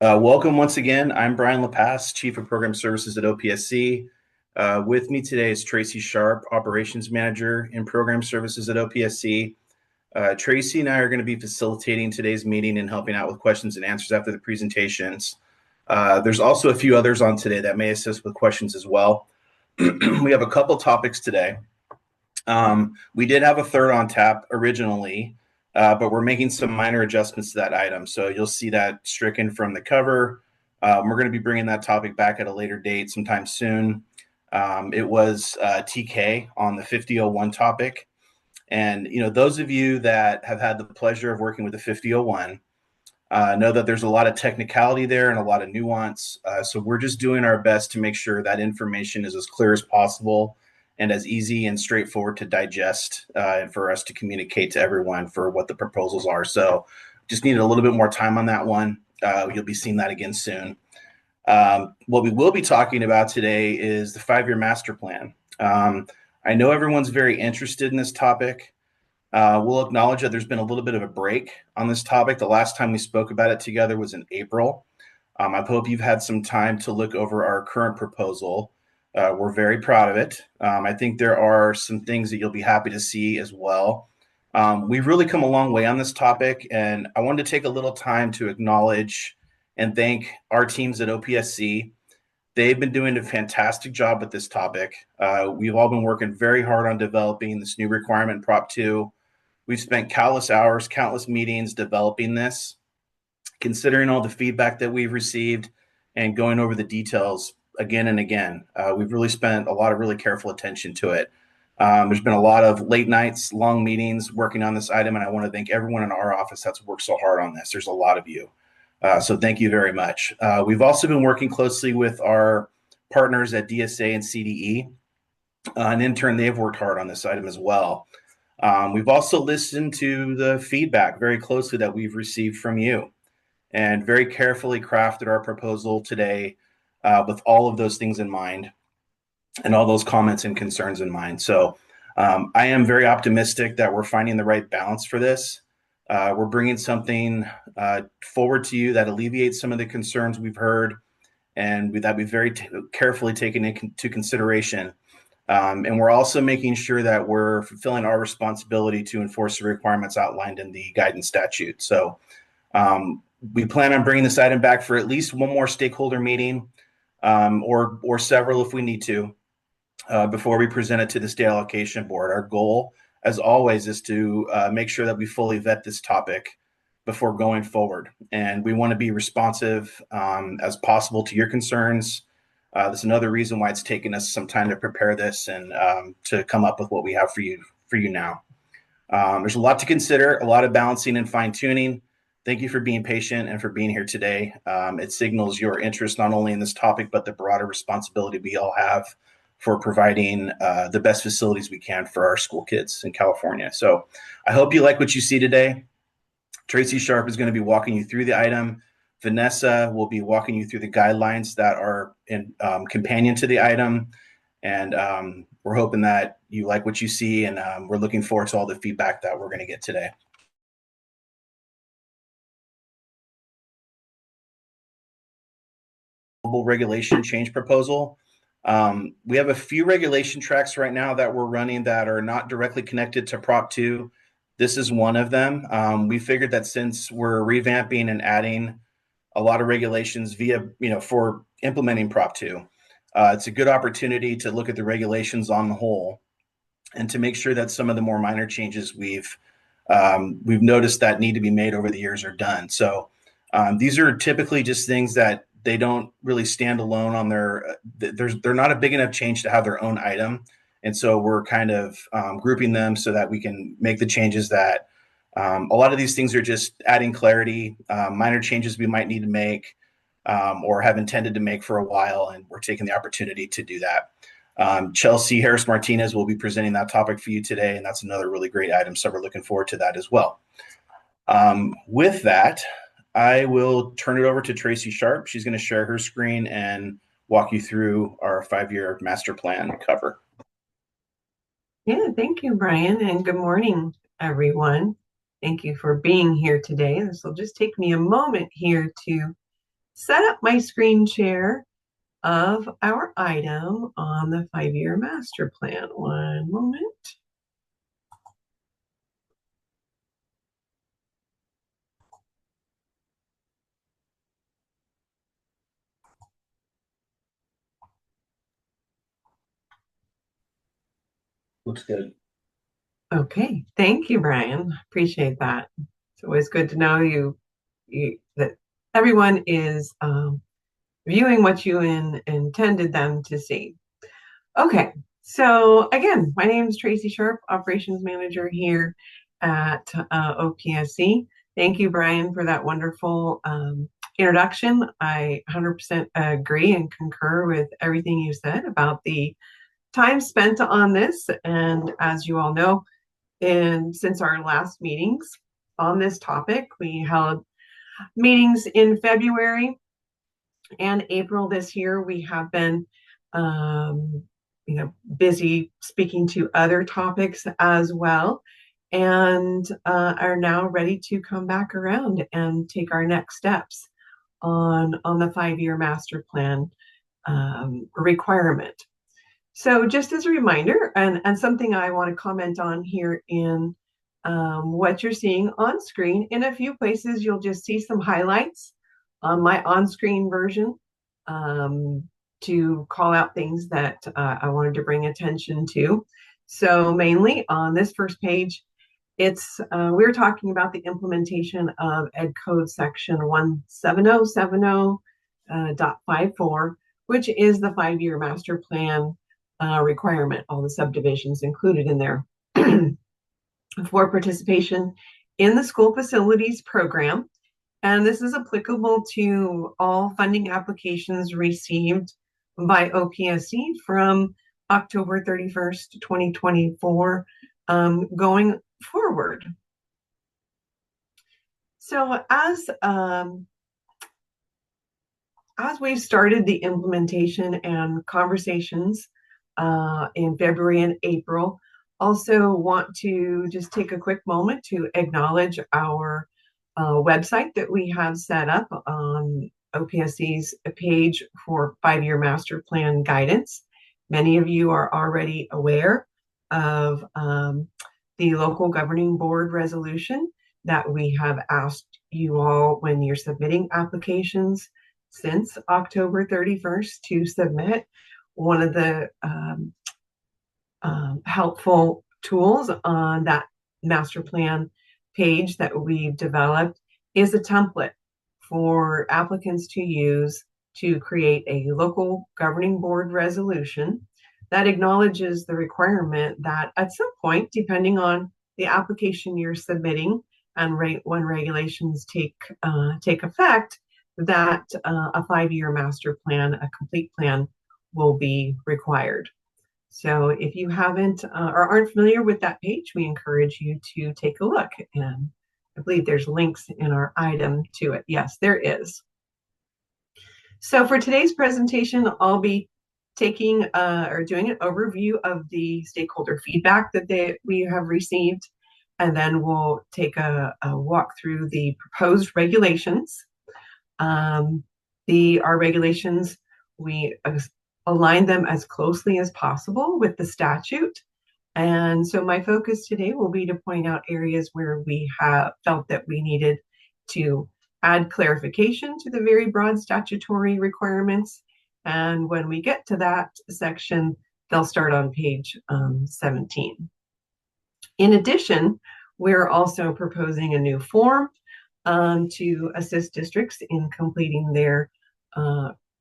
Welcome once again. I'm Brian LaPasse, Chief of Program Services at OPSC. With me today is Tracy Sharp, Operations Manager in Program Services at OPSC. Tracy and I are going to be facilitating today's meeting and helping out with questions and answers after the presentations. There's also a few others on today that may assist with questions as well. We have a couple topics today. We did have a third on tap originally, but we're making some minor adjustments to that item. So you'll see that stricken from the cover. We're going to be bringing that topic back at a later date sometime soon. It was TK on the 5001 topic. And, those of you that have had the pleasure of working with the 5001 know that there's a lot of technicality there and a lot of nuance. So we're just doing our best to make sure that information is as clear as possible and as easy and straightforward to digest and for us to communicate to everyone for what the proposals are. So just needed a little bit more time on that one. You'll be seeing that again soon. What we will be talking about today is the 5-year master plan. I know everyone's very interested in this topic. We'll acknowledge that there's been a little bit of a break on this topic. The last time we spoke about it together was in April. I hope you've had some time to look over our current proposal. We're very proud of it. I think there are some things that you'll be happy to see as well. We've really come a long way on this topic, and I wanted to take a little time to acknowledge and thank our teams at OPSC. They've been doing a fantastic job with this topic. We've all been working very hard on developing this new requirement, Prop 2. We've spent countless hours, countless meetings developing this, considering all the feedback that we've received and going over the details again and again. We've really spent a lot of really careful attention to it. There's been a lot of late nights, long meetings working on this item, and I want to thank everyone in our office that's worked so hard on this. There's a lot of you. So thank you very much. We've also been working closely with our partners at DSA and CDE. And in turn, they've worked hard on this item as well. We've also listened to the feedback very closely that we've received from you and very carefully crafted our proposal today with all of those things in mind and all those comments and concerns in mind. So I am very optimistic that we're finding the right balance for this. We're bringing something forward to you that alleviates some of the concerns we've heard and that we've very carefully taken into consideration. And we're also making sure that we're fulfilling our responsibility to enforce the requirements outlined in the guidance statute. So we plan on bringing this item back for at least one more stakeholder meeting or several if we need to before we present it to the state allocation board. Our goal, as always, is to make sure that we fully vet this topic before going forward. And we want to be responsive as possible to your concerns. That's another reason why it's taken us some time to prepare this and to come up with what we have for you now. There's a lot to consider, a lot of balancing and fine tuning. Thank you for being patient and for being here today. It signals your interest not only in this topic, but the broader responsibility we all have for providing the best facilities we can for our school kids in California. So I hope you like what you see today. Tracy Sharp is going to be walking you through the item. Vanessa will be walking you through the guidelines that are in companion to the item. And we're hoping that you like what you see, and we're looking forward to all the feedback that we're going to get today. Global regulation change proposal. We have a few regulation tracks right now that we're running that are not directly connected to Prop 2. This is one of them. We figured that since we're revamping and adding a lot of regulations for implementing Prop 2, it's a good opportunity to look at the regulations on the whole and to make sure that some of the more minor changes we've noticed that need to be made over the years are done. So these are typically just things that they don't really stand alone on they're not a big enough change to have their own item. And so we're kind of grouping them so that we can make the changes that a lot of these things are just adding clarity, minor changes we might need to make or have intended to make for a while. And we're taking the opportunity to do that. Chelsea Harris Martinez will be presenting that topic for you today. And that's another really great item. So we're looking forward to that as well. With that, I will turn it over to Tracy Sharp. She's going to share her screen and walk you through our 5-year master plan cover. Yeah, thank you, Brian, and good morning, everyone. Thank you for being here today. This will just take me a moment here to set up my screen share of our item on the 5-year master plan. One moment. Looks good. Okay, thank you, Brian. Appreciate that. It's always good to know that everyone is viewing what you intended them to see. Okay, so again, my name is Tracy Sharp, Operations Manager here at OPSC. Thank you, Brian, for that wonderful introduction. I 100% agree and concur with everything you said about the time spent on this. And as you all know, since our last meetings on this topic, we held meetings in February and April this year. We have been busy speaking to other topics as well, and are now ready to come back around and take our next steps on the 5-year master plan requirement. So just as a reminder, and something I want to comment on here in what you're seeing on screen, in a few places you'll just see some highlights on my on-screen version to call out things that I wanted to bring attention to. So mainly on this first page, we're talking about the implementation of Ed Code section 17070.54, which is the 5-year master plan requirement, all the subdivisions included in there for participation in the school facilities program. And this is applicable to all funding applications received by OPSC from October 31st, 2024, going forward. So as we've started the implementation and conversations in February and April, also want to just take a quick moment to acknowledge our website that we have set up on OPSC's page for 5-year master plan guidance. Many of you are already aware of the local governing board resolution that we have asked you all, when you're submitting applications since October 31st, to submit. One of the helpful tools on that master plan page that we've developed is a template for applicants to use to create a local governing board resolution that acknowledges the requirement that at some point, depending on the application you're submitting and when regulations take effect, that a 5-year master plan, a complete plan, will be required. So if you haven't or aren't familiar with that page, we encourage you to take a look. And I believe there's links in our item to it. Yes, there is. So for today's presentation, I'll be taking or doing an overview of the stakeholder feedback that we have received, and then we'll take a walk through the proposed regulations. Our regulations, we align them as closely as possible with the statute. And so my focus today will be to point out areas where we have felt that we needed to add clarification to the very broad statutory requirements. And when we get to that section, they'll start on page 17. In addition, we're also proposing a new form to assist districts in completing their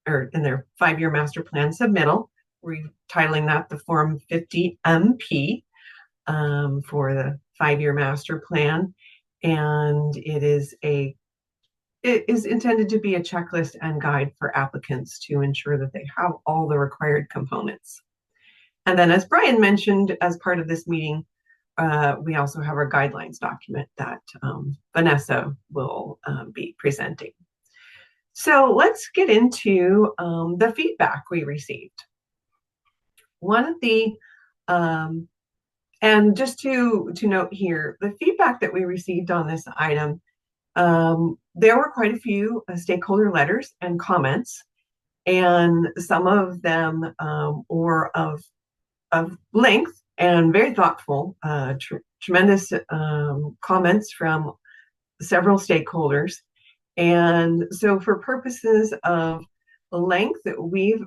5-year master plan submittal. We're titling that the Form 50MP for the 5-year master plan, and it is intended to be a checklist and guide for applicants to ensure that they have all the required components. And then, as Brian mentioned, as part of this meeting, we also have our guidelines document that Vanessa will be presenting. So let's get into the feedback we received. One of the, and just to note here, the feedback that we received on this item there were quite a few stakeholder letters and comments, and some of them were of length and very thoughtful, tremendous comments from several stakeholders. And so, for purposes of length, we've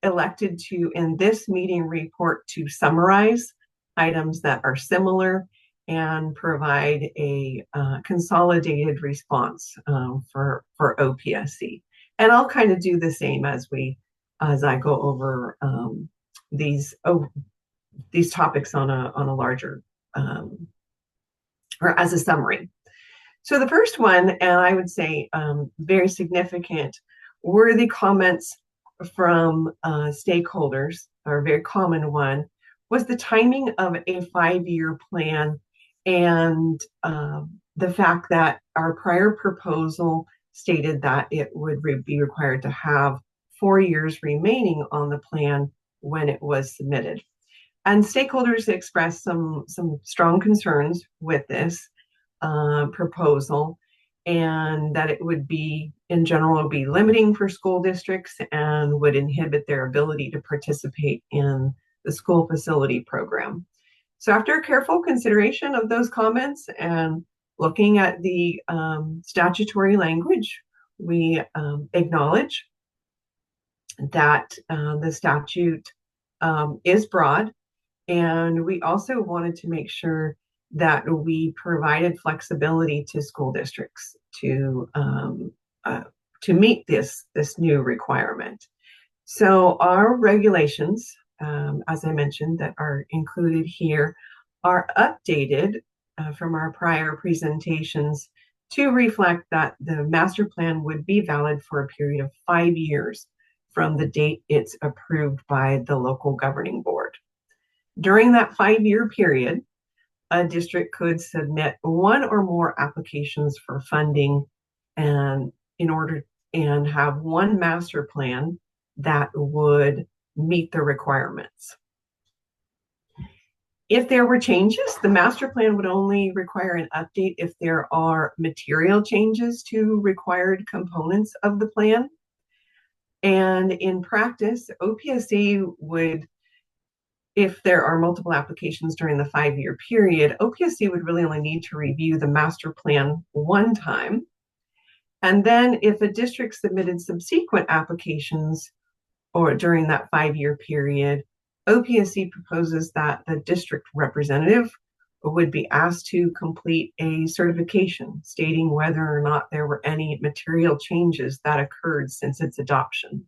elected to, in this meeting report, to summarize items that are similar and provide a consolidated response for OPSC. And I'll kind of do the same as I go over these topics on a larger or as a summary. So the first one, and I would say very significant, were the comments from stakeholders, or a very common one, was the timing of a 5-year plan and the fact that our prior proposal stated that it would be required to have 4 years remaining on the plan when it was submitted. And stakeholders expressed some strong concerns with this proposal, and that it would be, in general, be limiting for school districts and would inhibit their ability to participate in the school facility program. So after careful consideration of those comments and looking at the statutory language, we acknowledge that the statute is broad, and we also wanted to make sure that we provided flexibility to school districts to meet this new requirement. So our regulations, as I mentioned, that are included here, are updated from our prior presentations to reflect that the master plan would be valid for a period of 5 years from the date it's approved by the local governing board. During that 5-year period, a district could submit one or more applications for funding and have one master plan that would meet the requirements. If there were changes, the master plan would only require an update if there are material changes to required components of the plan. And in practice, OPSC would, if there are multiple applications during the 5-year period, OPSC would really only need to review the master plan one time. And then if a district submitted subsequent applications or during that 5-year period, OPSC proposes that the district representative would be asked to complete a certification stating whether or not there were any material changes that occurred since its adoption.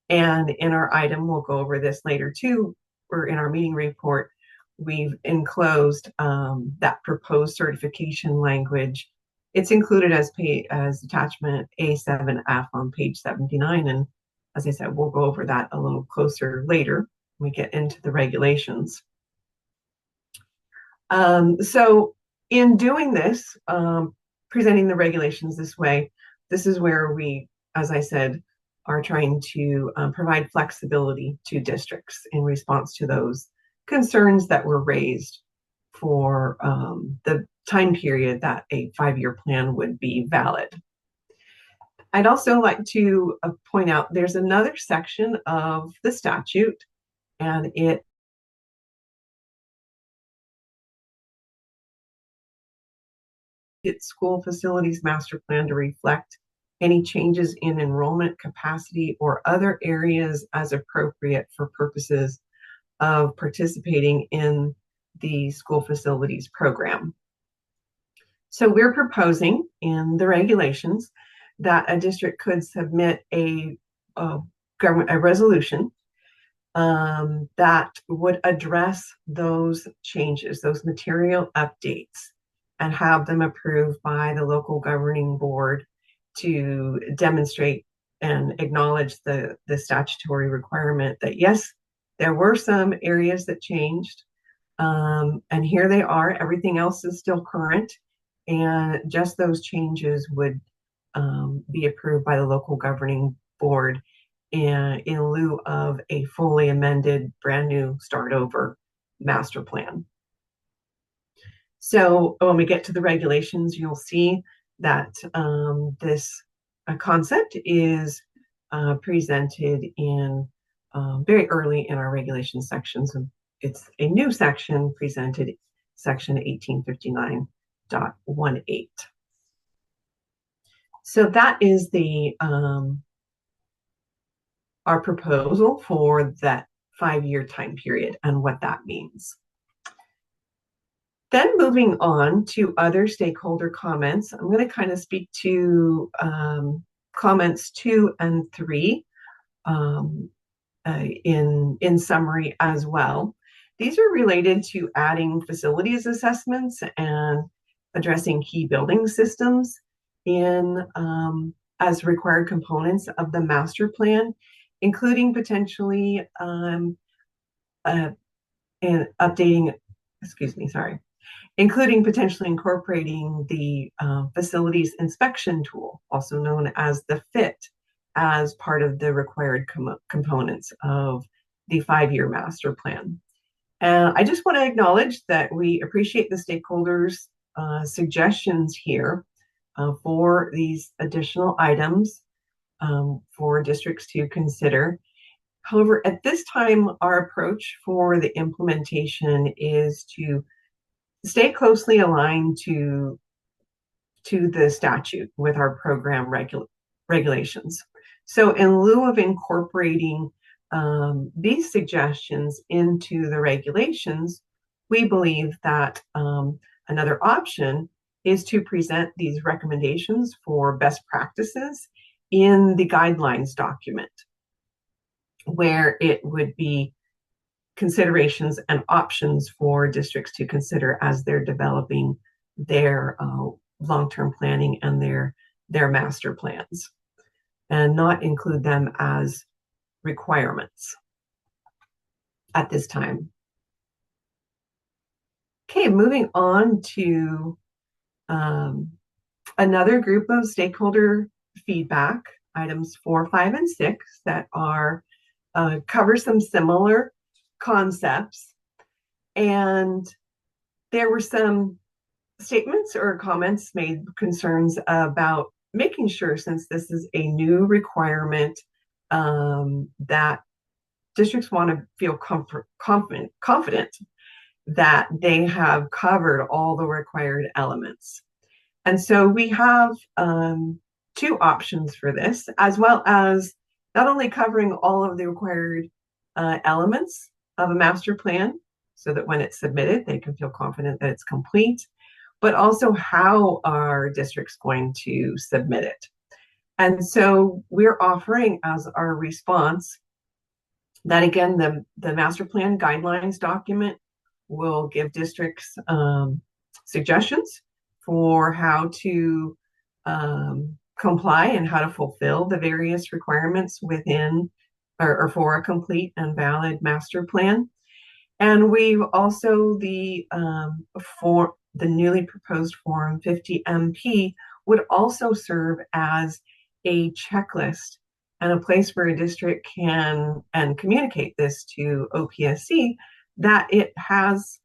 And in our item, we'll go over this later too, or in our meeting report, we've enclosed that proposed certification language. It's included as attachment A7F on page 79. And as I said, we'll go over that a little closer later when we get into the regulations. So in doing this, presenting the regulations this way, this is where we, as I said, are trying to provide flexibility to districts in response to those concerns that were raised for the time period that a 5-year plan would be valid. I'd also like to point out there's another section of the statute, and it's school facilities master plan to reflect any changes in enrollment capacity or other areas as appropriate for purposes of participating in the school facilities program. So we're proposing in the regulations that a district could submit a resolution that would address those changes, those material updates, and have them approved by the local governing board to demonstrate and acknowledge the statutory requirement that, yes, there were some areas that changed, and here they are. Everything else is still current, and just those changes would be approved by the local governing board in lieu of a fully amended, brand new start over master plan. So when we get to the regulations, you'll see that this concept is presented in very early in our regulation sections. It's a new section presented, section 1859.18. So that is the our proposal for that 5-year time period and what that means. Then moving on to other stakeholder comments, I'm going to kind of speak to comments 2 and 3 in summary as well. These are related to adding facilities assessments and addressing key building systems in as required components of the master plan, including potentially and updating, including potentially incorporating the facilities inspection tool, also known as the FIT, as part of the required components of the 5-year master plan. And I just want to acknowledge that we appreciate the stakeholders' suggestions here for these additional items for districts to consider. However, at this time, our approach for the implementation is to stay closely aligned to the statute with our program regulations. So in lieu of incorporating these suggestions into the regulations, we believe that another option is to present these recommendations for best practices in the guidelines document, where it would be considerations and options for districts to consider as they're developing their long-term planning and their master plans, and not include them as requirements at this time. Okay, moving on to another group of stakeholder feedback, items 4, 5, and 6 that are cover some similar concepts. And there were some statements or comments made, concerns about making sure, since this is a new requirement, that districts want to feel confident that they have covered all the required elements. And so we have 2 options for this, as well as not only covering all of the required elements of a master plan, so that when it's submitted, they can feel confident that it's complete, but also how are districts going to submit it. And so we're offering as our response that, again, the master plan guidelines document will give districts suggestions for how to comply and how to fulfill the various requirements within or for a complete and valid master plan. And we've also for the newly proposed Form 50MP would also serve as a checklist and a place where a district can communicate this to OPSC that it has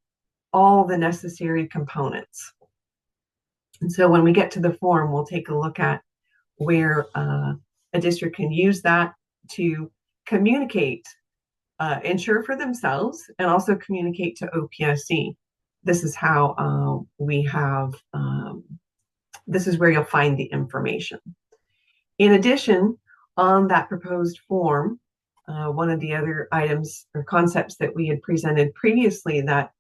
all the necessary components. And so when we get to the form, we'll take a look at where a district can use that to communicate, ensure for themselves, and also communicate to OPSC. This is how we have, this is where you'll find the information. In addition, on that proposed form, one of the other items or concepts that we had presented previously, that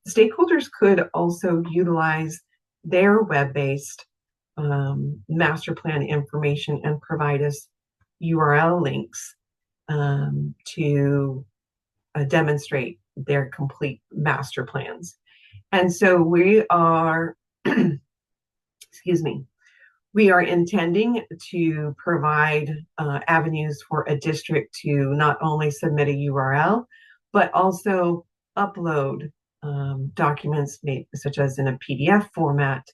stakeholders could also utilize their web-based master plan information and provide us URL links to demonstrate their complete master plans. And so we are, excuse me, we are intending to provide avenues for a district to not only submit a URL, but also upload documents made, such as in a PDF format,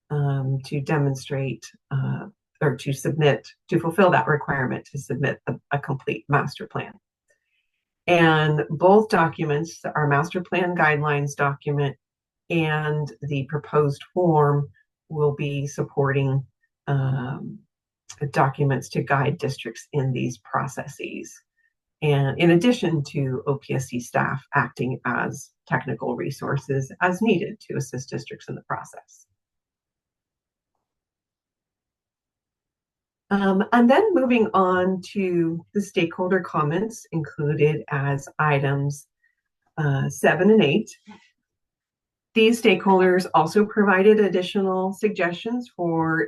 to demonstrate or to submit, to fulfill that requirement to submit a complete master plan. And both documents, our master plan guidelines document and the proposed form, will be supporting documents to guide districts in these processes. And in addition to OPSC staff acting as technical resources as needed to assist districts in the process. And then moving on to the stakeholder comments included as items 7 and 8. These stakeholders also provided additional suggestions for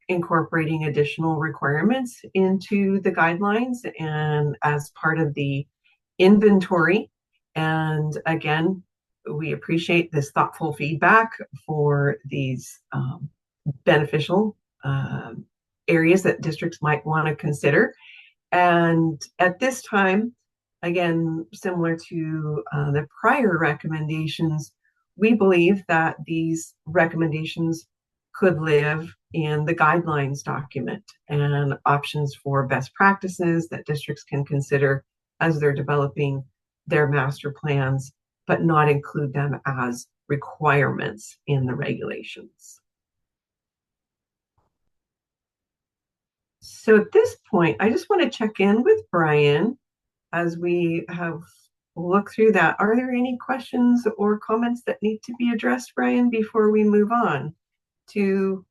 incorporating additional requirements into the guidelines and as part of the inventory. And again, we appreciate this thoughtful feedback for these beneficial areas that districts might want to consider. And at this time, again, similar to the prior recommendations, we believe that these recommendations could live in the guidelines document and options for best practices that districts can consider as they're developing their master plans, but not include them as requirements in the regulations. So at this point, I just want to check in with Brian as we have looked through that. Are there any questions or comments that need to be addressed, Brian, before we move on to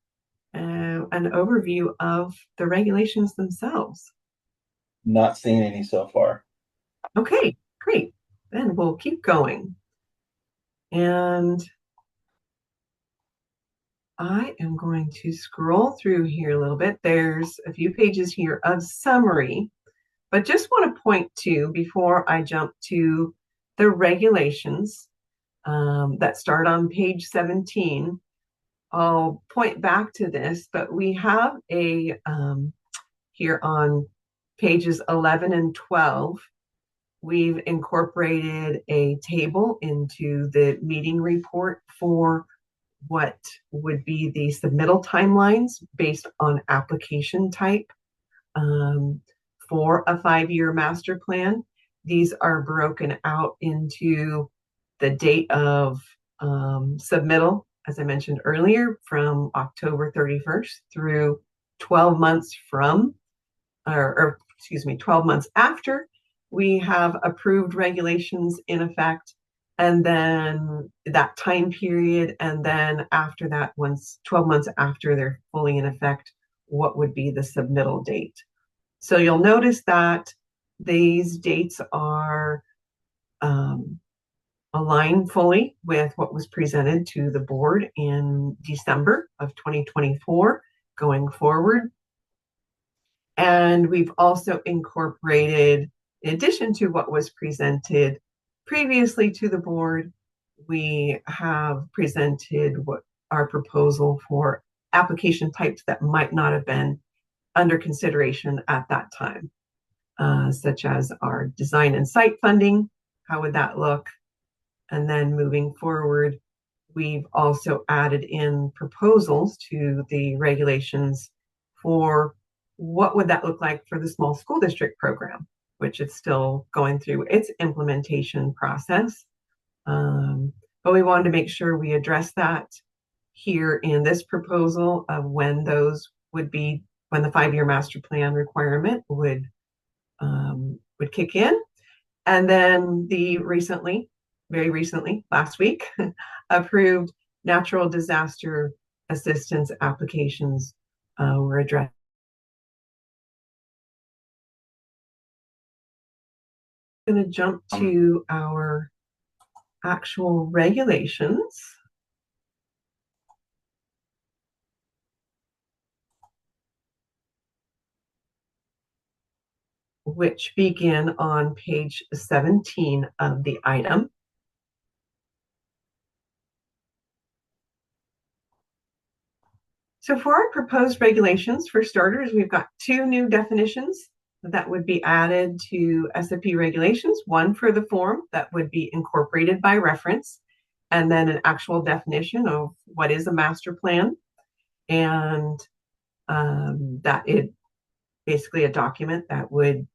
an overview of the regulations themselves? Not seeing any so far. Okay, great. Then we'll keep going. And I am going to scroll through here a little bit. There's a few pages here of summary, but just want to point to, before I jump to the regulations that start on page 17, I'll point back to this, but we have a, here on pages 11 and 12, we've incorporated a table into the meeting report for what would be the submittal timelines based on application type for a 5-year master plan. These are broken out into the date of submittal, as I mentioned earlier, from October 31st through 12 months from, or excuse me, 12 months after we have approved regulations in effect, and then that time period, and then after that, once 12 months after they're fully in effect, what would be the submittal date. So you'll notice that these dates are aligned fully with what was presented to the board in December of 2024 going forward. And we've also incorporated, in addition to what was presented previously to the board, we have presented what our proposal for application types that might not have been under consideration at that time, such as our design and site funding. How would that look? And then moving forward, we've also added in proposals to the regulations for what would that look like for the small school district program, which is still going through its implementation process. But we wanted to make sure we address that here in this proposal of when those would be, when the 5-year master plan requirement would kick in. And then the very recently, last week, approved natural disaster assistance applications were addressed. I'm going to jump to our actual regulations. Which begin on page 17 of the item. So for our proposed regulations, for starters, we've got 2 new definitions that would be added to SFP regulations, one for the form that would be incorporated by reference, and then an actual definition of what is a master plan, and that it basically a document that would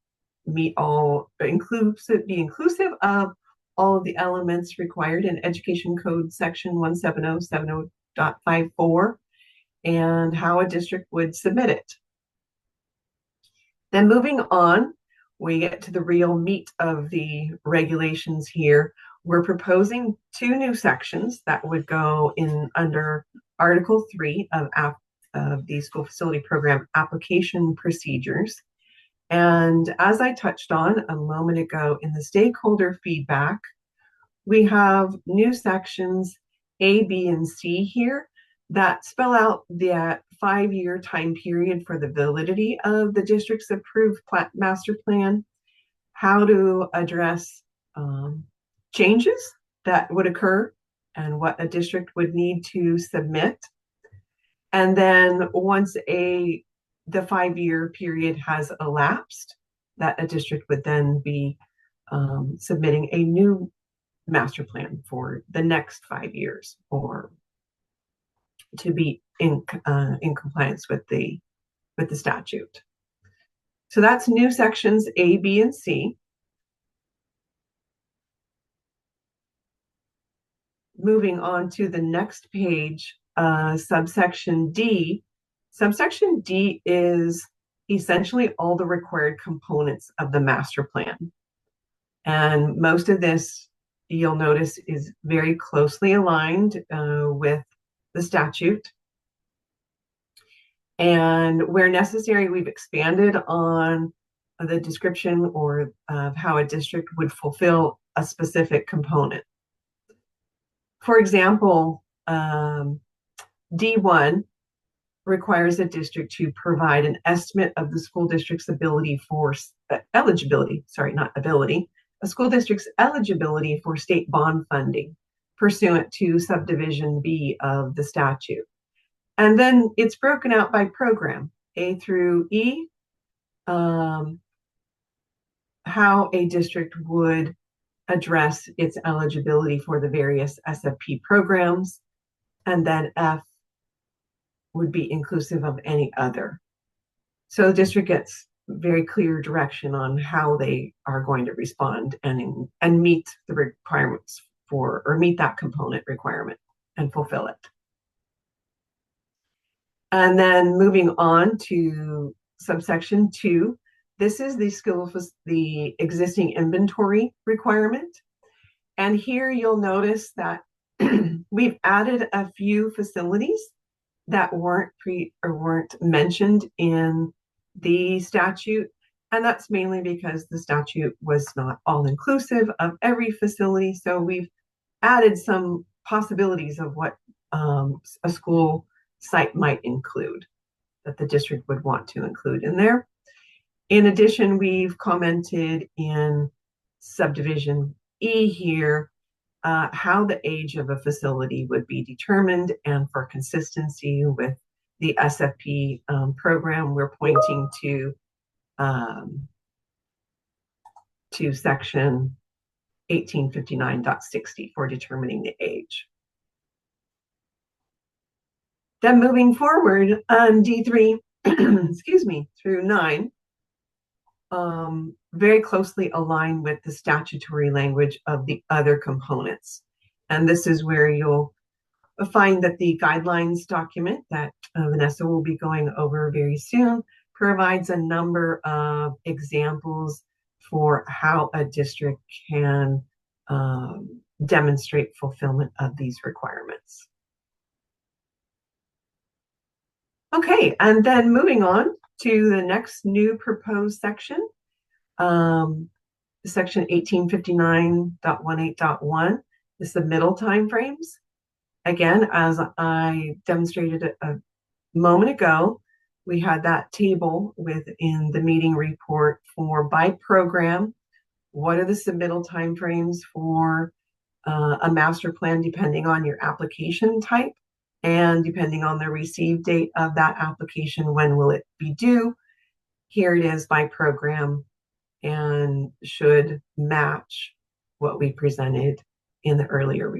meet all, be inclusive of all of the elements required in Education Code section 17070.54 and how a district would submit it. Then moving on, we get to the real meat of the regulations here. We're proposing two new sections that would go in under Article 3 of the School Facility Program application procedures. And as I touched on a moment ago in the stakeholder feedback, we have new sections A, B, and C here that spell out the 5-year time period for the validity of the district's approved master plan, how to address changes that would occur and what a district would need to submit. And then once the 5-year period has elapsed, that a district would then be submitting a new master plan for the next 5 years, or to be in compliance with the statute. So that's new sections A, B, and C. Moving on to the next page, subsection D. Subsection D is essentially all the required components of the master plan. And most of this, you'll notice, is very closely aligned with the statute. And where necessary, we've expanded on the description or of how a district would fulfill a specific component. For example, D1 requires a district to provide an estimate of the school district's ability for eligibility, sorry, not ability, a school district's eligibility for state bond funding pursuant to subdivision B of the statute. And then it's broken out by program, A through E, how a district would address its eligibility for the various SFP programs, and then F would be inclusive of any other. So the district gets very clear direction on how they are going to respond and meet the requirements for, or meet that component requirement and fulfill it. And then moving on to subsection 2, this is the existing inventory requirement. And here you'll notice that we've added a few facilities that weren't mentioned in the statute. And that's mainly because the statute was not all inclusive of every facility. So we've added some possibilities of what a school site might include, that the district would want to include in there. In addition, we've commented in subdivision E here how the age of a facility would be determined, and for consistency with the SFP program, we're pointing to section 1859.60 for determining the age. Then moving forward on D3, excuse me, through 9, very closely aligned with the statutory language of the other components. And this is where you'll find that the guidelines document that Vanessa will be going over very soon provides a number of examples for how a district can demonstrate fulfillment of these requirements. Okay, and then moving on to the next new proposed section, section 1859.18.1, the submittal timeframes. Again, as I demonstrated a moment ago, we had that table within the meeting report for by program. What are the submittal timeframes for a master plan, depending on your application type and depending on the receive date of that application, when will it be due? Here it is by program, and should match what we presented in the earlier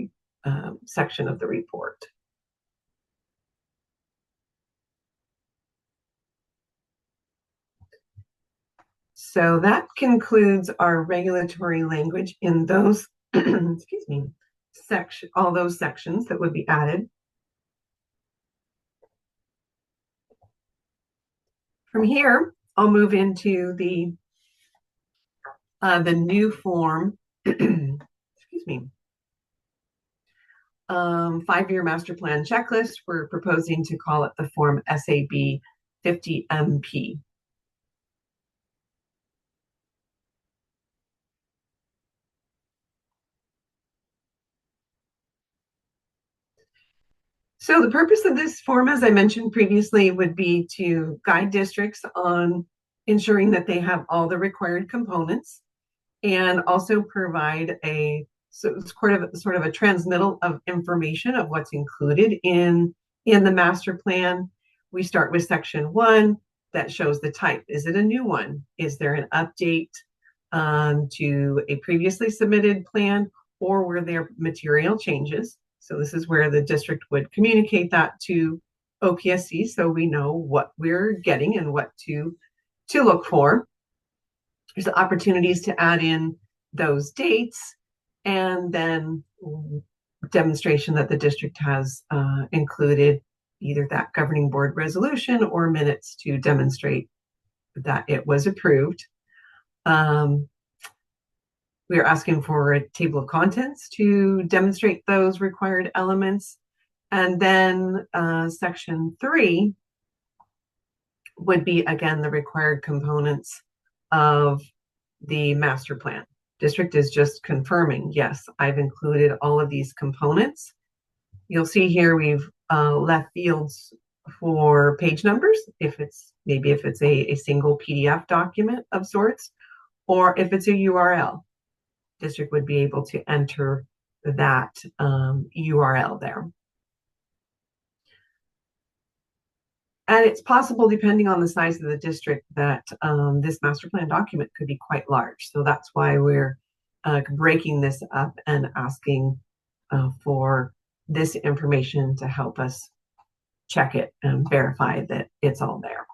section of the report. So that concludes our regulatory language in those, excuse me, all those sections that would be added. From here, I'll move into the new form, excuse me, 5-year master plan checklist. We're proposing to call it the form SAB 50MP. So the purpose of this form, as I mentioned previously, would be to guide districts on ensuring that they have all the required components, and also provide so it's sort of a transmittal of information of what's included in the master plan. We start with section 1 that shows the type. Is it a new one? Is there an update to a previously submitted plan, or were there material changes? So this is where the district would communicate that to OPSC, so we know what we're getting and what to look for. There's opportunities to add in those dates, and then demonstration that the district has included either that governing board resolution or minutes to demonstrate that it was approved. We are asking for a table of contents to demonstrate those required elements. And then section 3 would be, again, the required components of the master plan. District is just confirming, yes, I've included all of these components. You'll see here we've left fields for page numbers, if it's a single PDF document of sorts, or if it's a URL. District would be able to enter that URL there. And it's possible, depending on the size of the district, that this master plan document could be quite large. So that's why we're breaking this up and asking for this information to help us check it and verify that it's all there.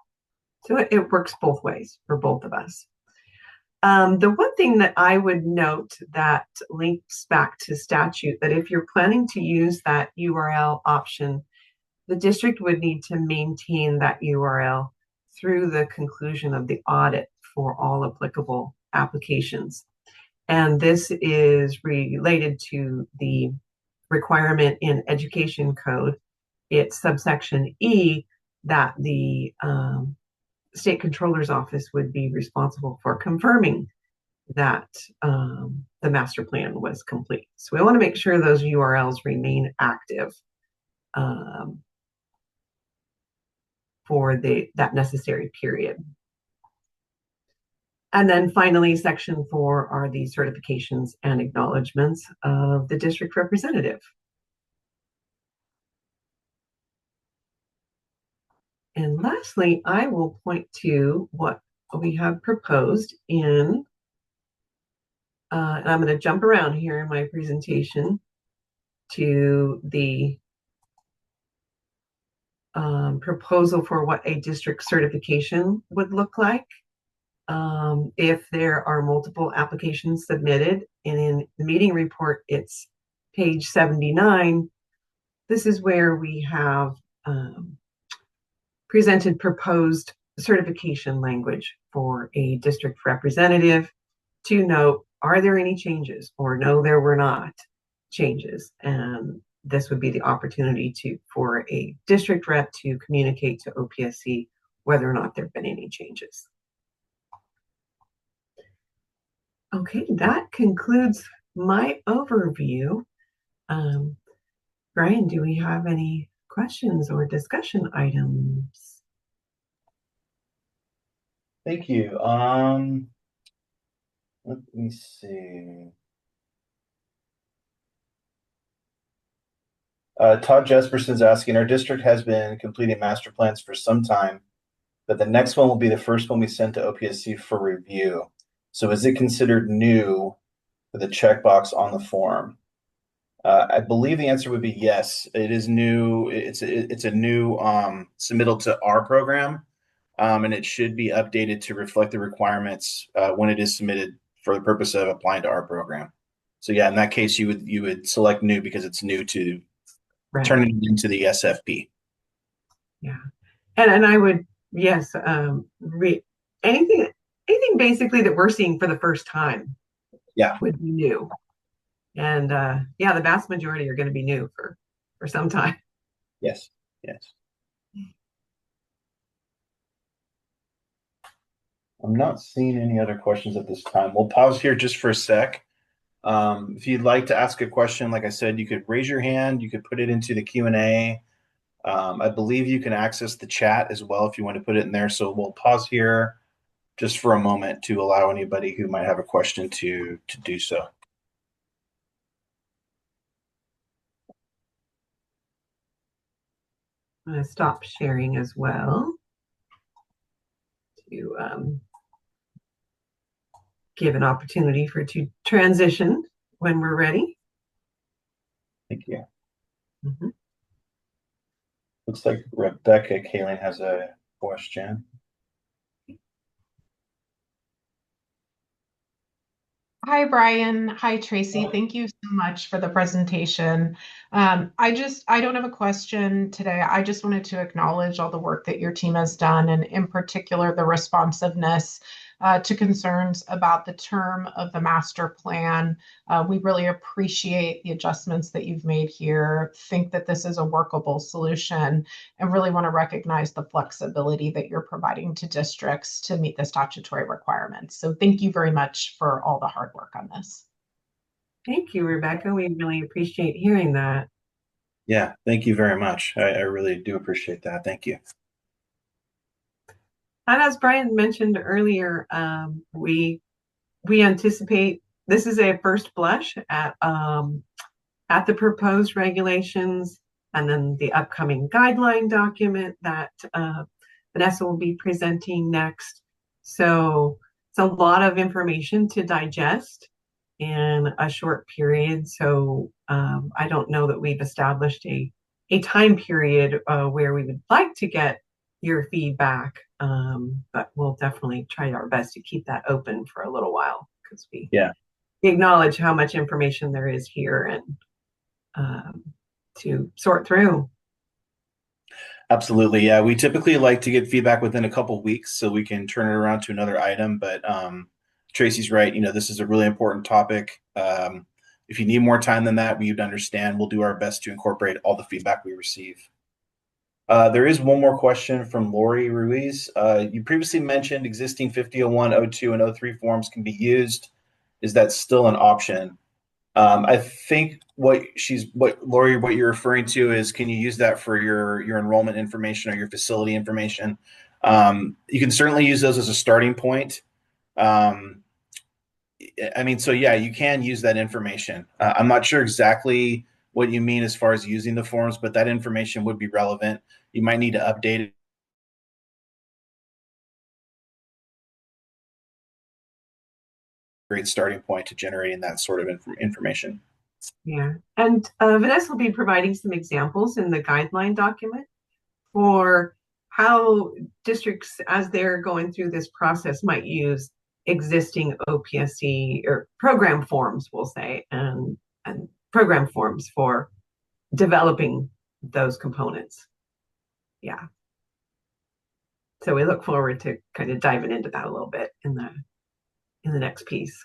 So it works both ways for both of us. The one thing that I would note that links back to statute, that if you're planning to use that URL option, the district would need to maintain that URL through the conclusion of the audit for all applicable applications. And this is related to the requirement in education code. It's subsection E that the state controller's office would be responsible for confirming that the master plan was complete. So we want to make sure those URLs remain active for that necessary period. And then finally, section 4 are the certifications and acknowledgements of the district representative. And lastly, I will point to what we have proposed in, and I'm going to jump around here in my presentation to the proposal for what a district certification would look like. If there are multiple applications submitted, and in the meeting report, it's page 79. This is where we have presented proposed certification language for a district representative to note, are there any changes, or no, there were not changes. And this would be the opportunity for a district rep to communicate to OPSC whether or not there have been any changes. Okay, that concludes my overview. Brian, do we have any questions or discussion items? Thank you. Let me see. Todd Jesperson's asking, our district has been completing master plans for some time, but the next one will be the first one we send to OPSC for review. So is it considered new for the checkbox on the form? I believe the answer would be yes. It is new. It's a new submittal to our program, and it should be updated to reflect the requirements when it is submitted for the purpose of applying to our program. So yeah, in that case, you would select new because it's new to turning it into the SFP. Yeah, and I would yes, anything, anything basically that we're seeing for the first time Yeah. would be new. And yeah, the vast majority are going to be new for some time. Yes. Yes. I'm not seeing any other questions at this time. We'll pause here just for a sec. If you'd like to ask a question, like I said, you could raise your hand. You could put it into the Q&A. I believe you can access the chat as well if you want to put it in there. So we'll pause here just for a moment to allow anybody who might have a question to do so. I'm going to stop sharing as well to give an opportunity for to transition when we're ready. Thank you. Mm-hmm. Looks like Rebecca Kaling has a question. Hi, Brian. Hi, Tracy. Thank you so much for the presentation. I don't have a question today. I just wanted to acknowledge all the work that your team has done, and in particular, the responsiveness to concerns about the term of the master plan. We really appreciate the adjustments that you've made here, think that this is a workable solution, and really want to recognize the flexibility that you're providing to districts to meet the statutory requirements. So thank you very much for all the hard work on this. Thank you, Rebecca. We really appreciate hearing that. Yeah, thank you very much. I really do appreciate that. Thank you. And as Brian mentioned earlier, we anticipate this is a first blush at the proposed regulations and then the upcoming guideline document that Vanessa will be presenting next. So it's a lot of information to digest in a short period. So I don't know that we've established a time period where we would like to get your feedback, but we'll definitely try our best to keep that open for a little while because Yeah, we acknowledge how much information there is here and to sort through. absolutely. Yeah, we typically like to get feedback within a couple weeks so we can turn it around to another item. But Tracy's right. This is a really important topic. If you need more time than that, we would understand. We'll do our best to incorporate all the feedback we receive. There is one more question from Lori Ruiz. You previously mentioned existing 5001, 02, and 03 forms can be used. Is that still an option? I think what Lori, what you're referring to is, can you use that for your enrollment information or your facility information? You can certainly use those as a starting point. I mean, so yeah, you can use that information. I'm not sure exactly what you mean as far as using the forms, but that information would be relevant. You might need to update it. Great starting point to generating that sort of information. Yeah. And Vanessa will be providing some examples in the guideline document for how districts, as they're going through this process, might use existing OPSC or program forms, we'll say, and program forms for developing those components. Yeah. So we look forward to kind of diving into that a little bit in the next piece.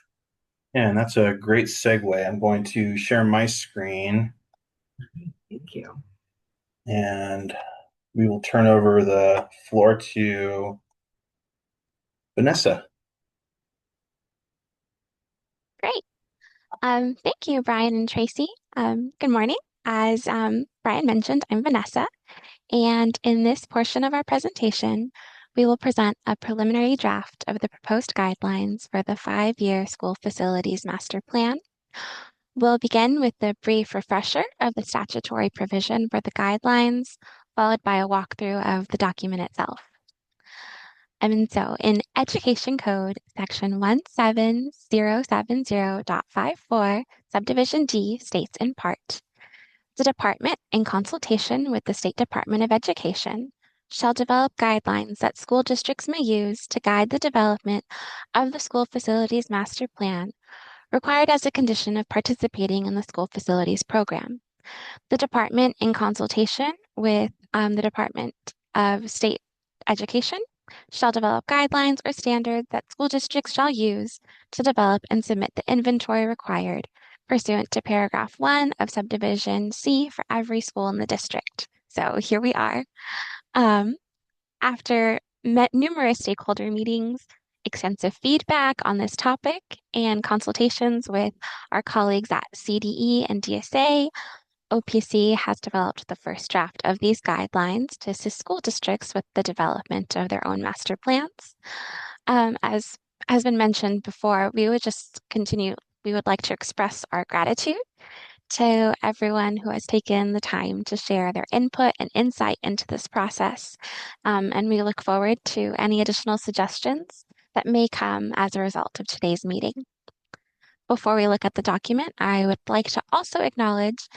Yeah, and that's a great segue. I'm going to share my screen. Thank you. And we will turn over the floor to Vanessa. Great. Thank you, Brian and Tracy. Good morning. As Brian mentioned, I'm Vanessa, and in this portion of our presentation, we will present a preliminary draft of the proposed guidelines for the 5-year school facilities master plan. We'll begin with a brief refresher of the statutory provision for the guidelines, followed by a walkthrough of the document itself. And so in Education Code, Section 17070.54, Subdivision D states in part, the department, in consultation with the State Department of Education, shall develop guidelines that school districts may use to guide the development of the school facilities master plan, required as a condition of participating in the school facilities program. The department, in consultation with the Department of State Education shall develop guidelines or standards that school districts shall use to develop and submit the inventory required pursuant to paragraph 1 of subdivision C for every school in the district. So here we are. After numerous stakeholder meetings, extensive feedback on this topic, and consultations with our colleagues at CDE and DSA, OPC has developed the first draft of these guidelines to assist school districts with the development of their own master plans. As has been mentioned before, we would like to express our gratitude to everyone who has taken the time to share their input and insight into this process. And we look forward to any additional suggestions that may come as a result of today's meeting. Before we look at the document, I would like to also acknowledge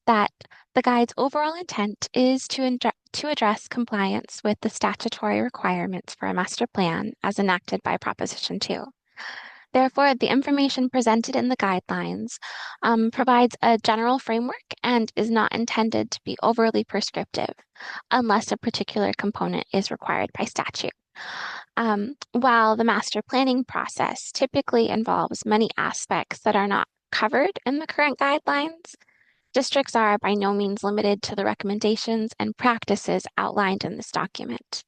that the guide's overall intent is to address compliance with the statutory requirements for a master plan as enacted by Proposition 2. Therefore, the information presented in the guidelines provides a general framework and is not intended to be overly prescriptive unless a particular component is required by statute. While the master planning process typically involves many aspects that are not covered in the current guidelines, districts are by no means limited to the recommendations and practices outlined in this document.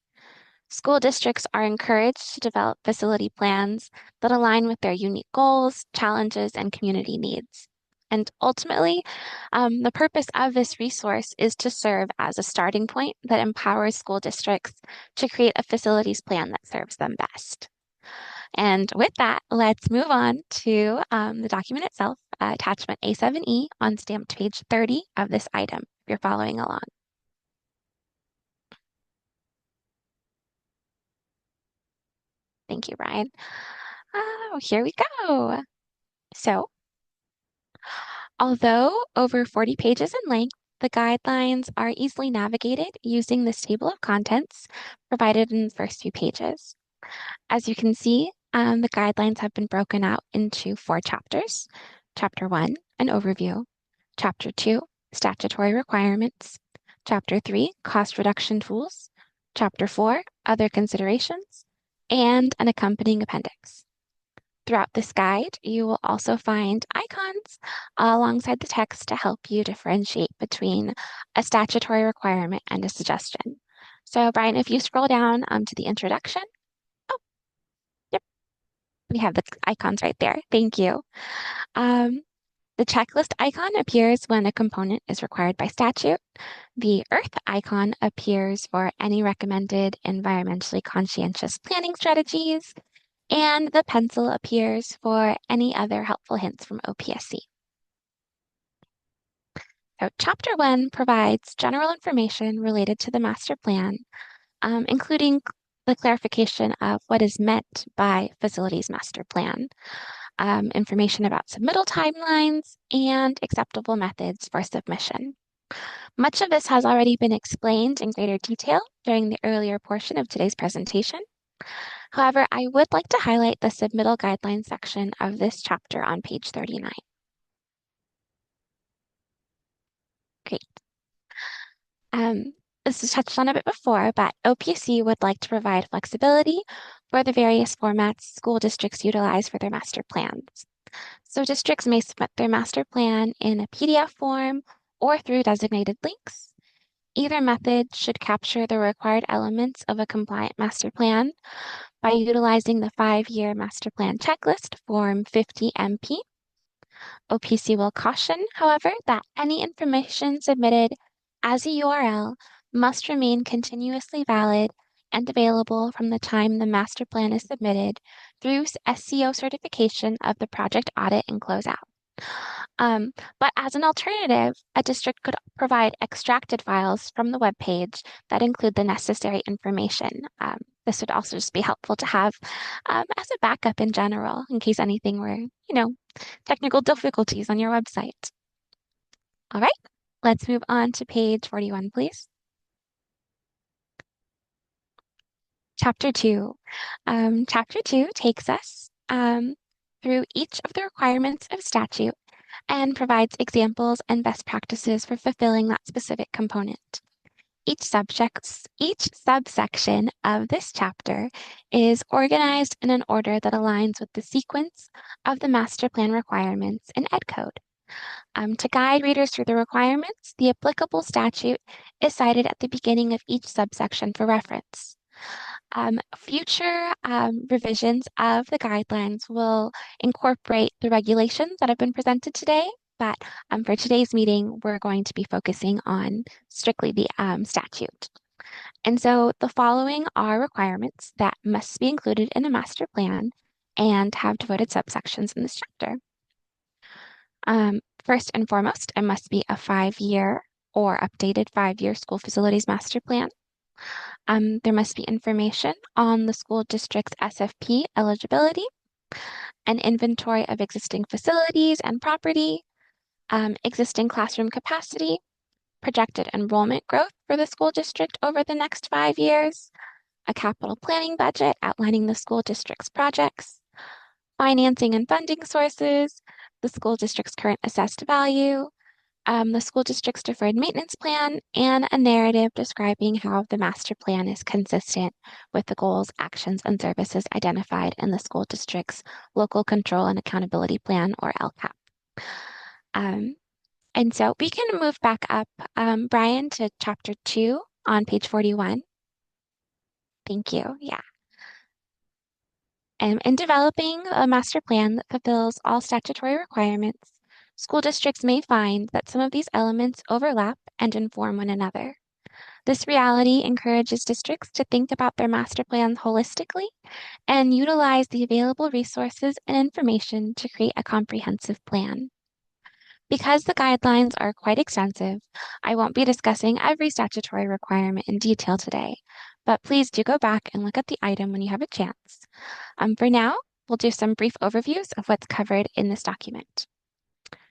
School districts are encouraged to develop facility plans that align with their unique goals, challenges, and community needs. And ultimately, the purpose of this resource is to serve as a starting point that empowers school districts to create a facilities plan that serves them best. And with that, let's move on to the document itself, attachment A7E on stamped page 30 of this item, if you're following along. Thank you, Brian. Oh, here we go. So, although over 40 pages in length, the guidelines are easily navigated using this table of contents provided in the first few pages. As you can see, the guidelines have been broken out into 4 chapters. Chapter 1, an overview. Chapter 2, statutory requirements. Chapter 3, cost reduction tools. Chapter 4, other considerations, and an accompanying appendix. Throughout this guide, you will also find icons alongside the text to help you differentiate between a statutory requirement and a suggestion. So Brian, if you scroll down to the introduction, oh, yep, we have the icons right there. Thank you. The checklist icon appears when a component is required by statute. The Earth icon appears for any recommended environmentally conscientious planning strategies, and the pencil appears for any other helpful hints from OPSC. So Chapter 1 provides general information related to the master plan, including the clarification of what is meant by facilities master plan, information about submittal timelines, and acceptable methods for submission. Much of this has already been explained in greater detail during the earlier portion of today's presentation. However, I would like to highlight the submittal guidelines section of this chapter on page 39. Great. This is touched on a bit before, but OPC would like to provide flexibility for the various formats school districts utilize for their master plans. So districts may submit their master plan in a PDF form or through designated links. Either method should capture the required elements of a compliant master plan by utilizing the 5-year master plan checklist, Form 50MP. OPC will caution, however, that any information submitted as a URL must remain continuously valid and available from the time the master plan is submitted through SCO certification of the project audit and closeout. But as an alternative, a district could provide extracted files from the web page that include the necessary information. This would also just be helpful to have as a backup in general, in case anything were, technical difficulties on your website. All right, let's move on to page 41, please. Chapter 2. Chapter 2 takes us through each of the requirements of statute and provides examples and best practices for fulfilling that specific component. each subsection of this chapter is organized in an order that aligns with the sequence of the master plan requirements in Ed Code. To guide readers through the requirements, the applicable statute is cited at the beginning of each subsection for reference. Future revisions of the guidelines will incorporate the regulations that have been presented today, but for today's meeting, we're going to be focusing on strictly the statute. And so the following are requirements that must be included in a master plan and have devoted subsections in this chapter. First and foremost, it must be a 5-year or updated 5-year school facilities master plan. There must be information on the school district's SFP eligibility, an inventory of existing facilities and property, existing classroom capacity, projected enrollment growth for the school district over the next 5 years, a capital planning budget outlining the school district's projects, financing and funding sources, the school district's current assessed value, the school district's deferred maintenance plan, and a narrative describing how the master plan is consistent with the goals, actions, and services identified in the school district's local control and accountability plan, or LCAP. And so we can move back up, Brian, to chapter 2 on page 41. Thank you. Yeah. In developing a master plan that fulfills all statutory requirements, school districts may find that some of these elements overlap and inform one another. This reality encourages districts to think about their master plans holistically and utilize the available resources and information to create a comprehensive plan. Because the guidelines are quite extensive, I won't be discussing every statutory requirement in detail today, but please do go back and look at the item when you have a chance. For now, we'll do some brief overviews of what's covered in this document.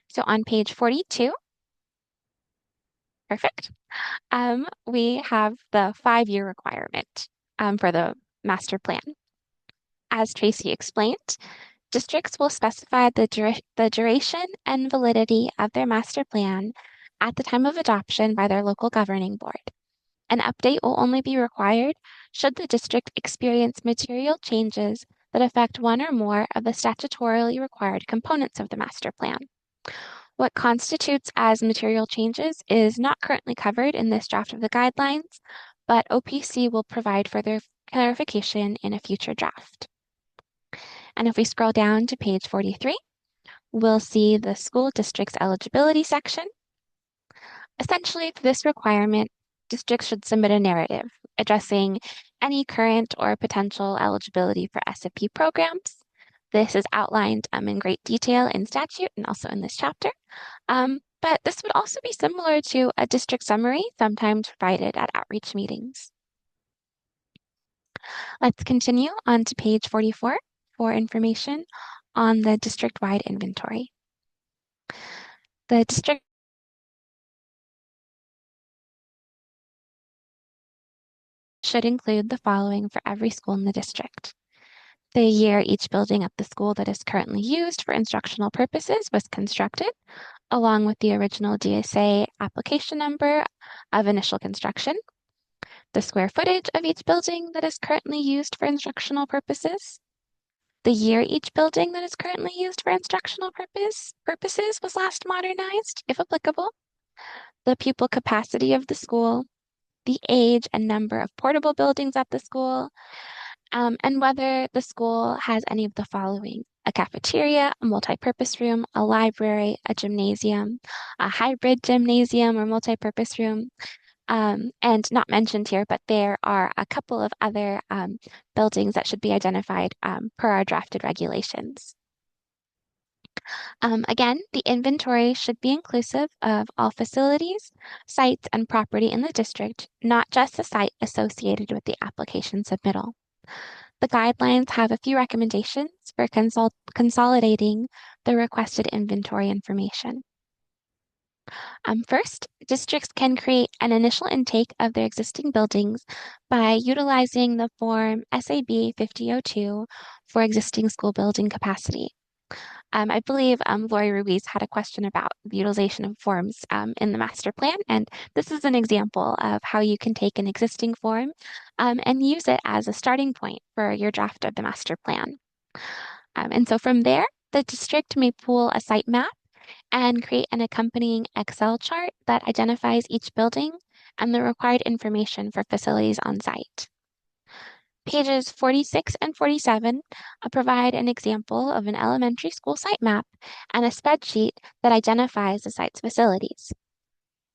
So on page 42, perfect, we have the 5-year requirement for the master plan. As Tracy explained, districts will specify the duration and validity of their master plan at the time of adoption by their local governing board. An update will only be required should the district experience material changes that affect one or more of the statutorily required components of the master plan. What constitutes as material changes is not currently covered in this draft of the guidelines, but OPC will provide further clarification in a future draft. And if we scroll down to page 43, we'll see the school district's eligibility section. Essentially, for this requirement, districts should submit a narrative addressing any current or potential eligibility for SFP programs. This is outlined in great detail in statute and also in this chapter. But this would also be similar to a district summary sometimes provided at outreach meetings. Let's continue on to page 44 for information on the district-wide inventory. The district should include the following for every school in the district: the year each building at the school that is currently used for instructional purposes was constructed, along with the original DSA application number of initial construction, the square footage of each building that is currently used for instructional purposes, the year each building that is currently used for instructional purposes was last modernized, if applicable, the pupil capacity of the school, the age and number of portable buildings at the school, and whether the school has any of the following: a cafeteria, a multi-purpose room, a library, a gymnasium, a hybrid gymnasium or multi-purpose room. And not mentioned here, but there are a couple of other buildings that should be identified per our drafted regulations. Again, the inventory should be inclusive of all facilities, sites, and property in the district, not just the site associated with the application submittal. The guidelines have a few recommendations for consolidating the requested inventory information. First, districts can create an initial intake of their existing buildings by utilizing the form SAB 5002 for existing school building capacity. I believe Lori Ruiz had a question about the utilization of forms in the master plan, and this is an example of how you can take an existing form and use it as a starting point for your draft of the master plan. And so from there, the district may pull a site map and create an accompanying Excel chart that identifies each building and the required information for facilities on site. Pages 46 and 47 provide an example of an elementary school site map and a spreadsheet that identifies the site's facilities.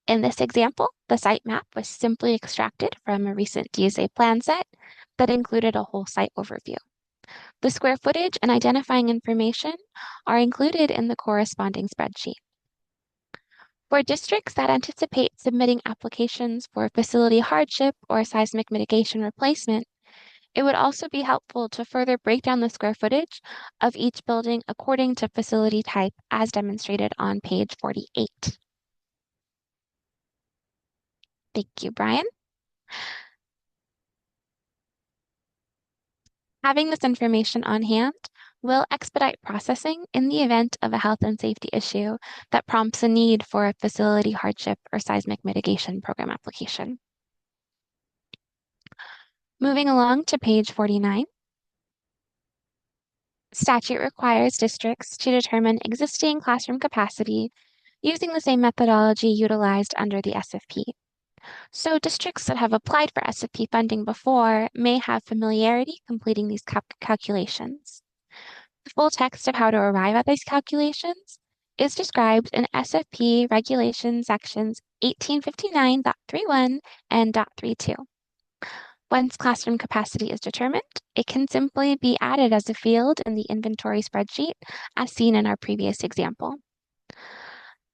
In this example, the site map was simply extracted from a recent DSA plan set that included a whole site overview. The square footage and identifying information are included in the corresponding spreadsheet. For districts that anticipate submitting applications for facility hardship or seismic mitigation replacement, it would also be helpful to further break down the square footage of each building according to facility type as demonstrated on page 48. Thank you, Brian. Having this information on hand will expedite processing in the event of a health and safety issue that prompts a need for a facility hardship or seismic mitigation program application. Moving along to page 49. Statute requires districts to determine existing classroom capacity using the same methodology utilized under the SFP. So districts that have applied for SFP funding before may have familiarity completing these calculations. The full text of how to arrive at these calculations is described in SFP Regulation Sections 1859.31 and .32. Once classroom capacity is determined, it can simply be added as a field in the inventory spreadsheet, as seen in our previous example.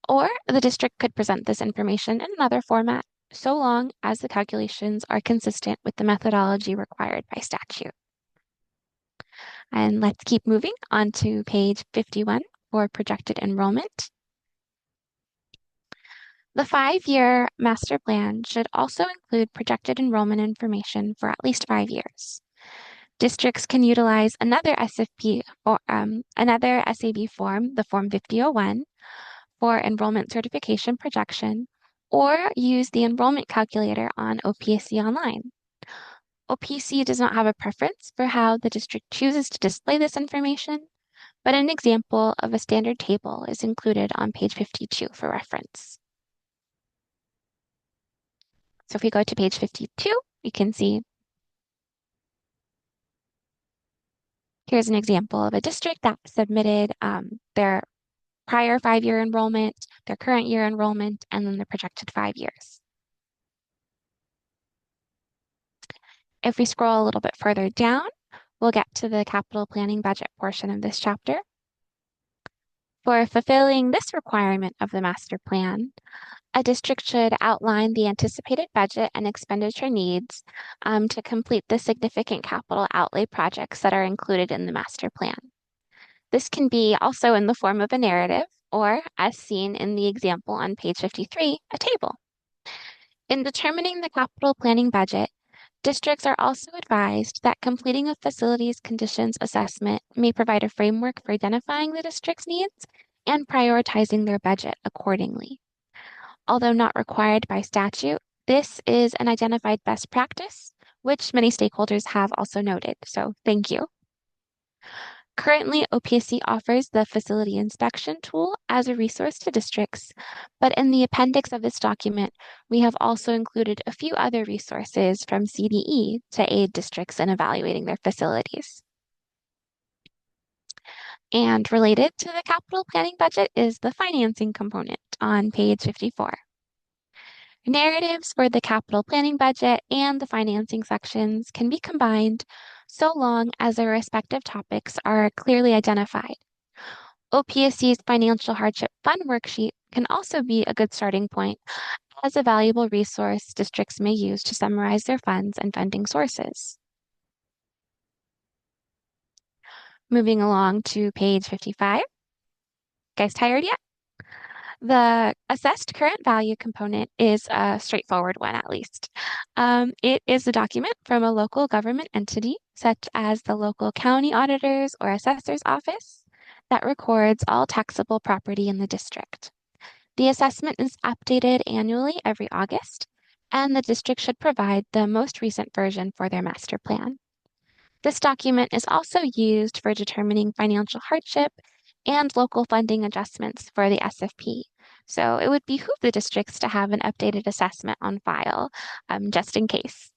Or the district could present this information in another format, so long as the calculations are consistent with the methodology required by statute. And let's keep moving on to page 51 for projected enrollment. The 5-year master plan should also include projected enrollment information for at least 5 years. Districts can utilize another SFP or another SAB form, the Form 5001, for enrollment certification projection, or use the enrollment calculator on OPSC Online. OPC does not have a preference for how the district chooses to display this information, but an example of a standard table is included on page 52 for reference. So if we go to page 52, you can see here's an example of a district that submitted their prior 5-year enrollment, their current year enrollment, and then the projected 5 years. If we scroll a little bit further down, we'll get to the capital planning budget portion of this chapter. For fulfilling this requirement of the master plan, a district should outline the anticipated budget and expenditure needs to complete the significant capital outlay projects that are included in the master plan. This can be also in the form of a narrative, or as seen in the example on page 53, a table. In determining the capital planning budget, districts are also advised that completing a facilities conditions assessment may provide a framework for identifying the district's needs and prioritizing their budget accordingly. Although not required by statute, this is an identified best practice, which many stakeholders have also noted, so thank you. Currently, OPSC offers the facility inspection tool as a resource to districts, but in the appendix of this document, we have also included a few other resources from CDE to aid districts in evaluating their facilities. And related to the capital planning budget is the financing component on page 54. Narratives for the capital planning budget and the financing sections can be combined so long as their respective topics are clearly identified. OPSC's Financial Hardship Fund worksheet can also be a good starting point as a valuable resource districts may use to summarize their funds and funding sources. Moving along to page 55. Guys tired yet? The assessed current value component is a straightforward one, at least. It is a document from a local government entity, such as the local county auditor's or assessor's office, that records all taxable property in the district. The assessment is updated annually every August, and the district should provide the most recent version for their master plan. This document is also used for determining financial hardship and local funding adjustments for the SFP. So it would behoove the districts to have an updated assessment on file, just in case.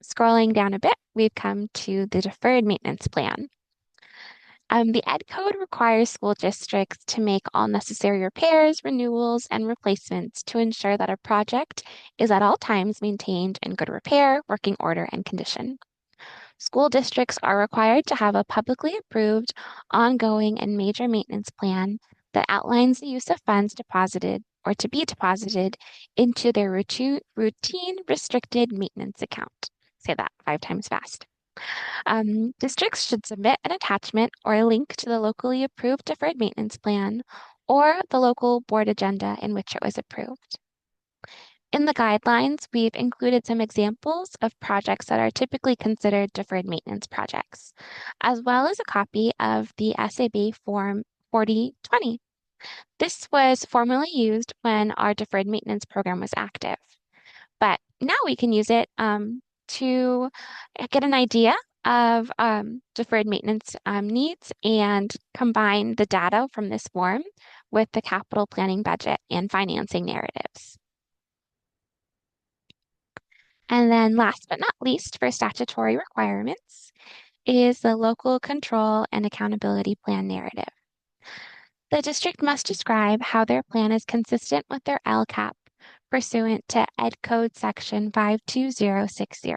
Scrolling down a bit, we've come to the deferred maintenance plan. The Ed Code requires school districts to make all necessary repairs, renewals, and replacements to ensure that a project is at all times maintained in good repair, working order, and condition. School districts are required to have a publicly approved, ongoing, and major maintenance plan that outlines the use of funds deposited or to be deposited into their routine restricted maintenance account. Say that 5 times fast. Districts should submit an attachment or a link to the locally approved deferred maintenance plan or the local board agenda in which it was approved. In the guidelines, we've included some examples of projects that are typically considered deferred maintenance projects, as well as a copy of the SAB Form 4020. This was formerly used when our deferred maintenance program was active, but now we can use it to get an idea of deferred maintenance needs and combine the data from this form with the capital planning budget and financing narratives. And then last but not least, for statutory requirements, is the local control and accountability plan narrative. The district must describe how their plan is consistent with their LCAP pursuant to Ed Code Section 52060.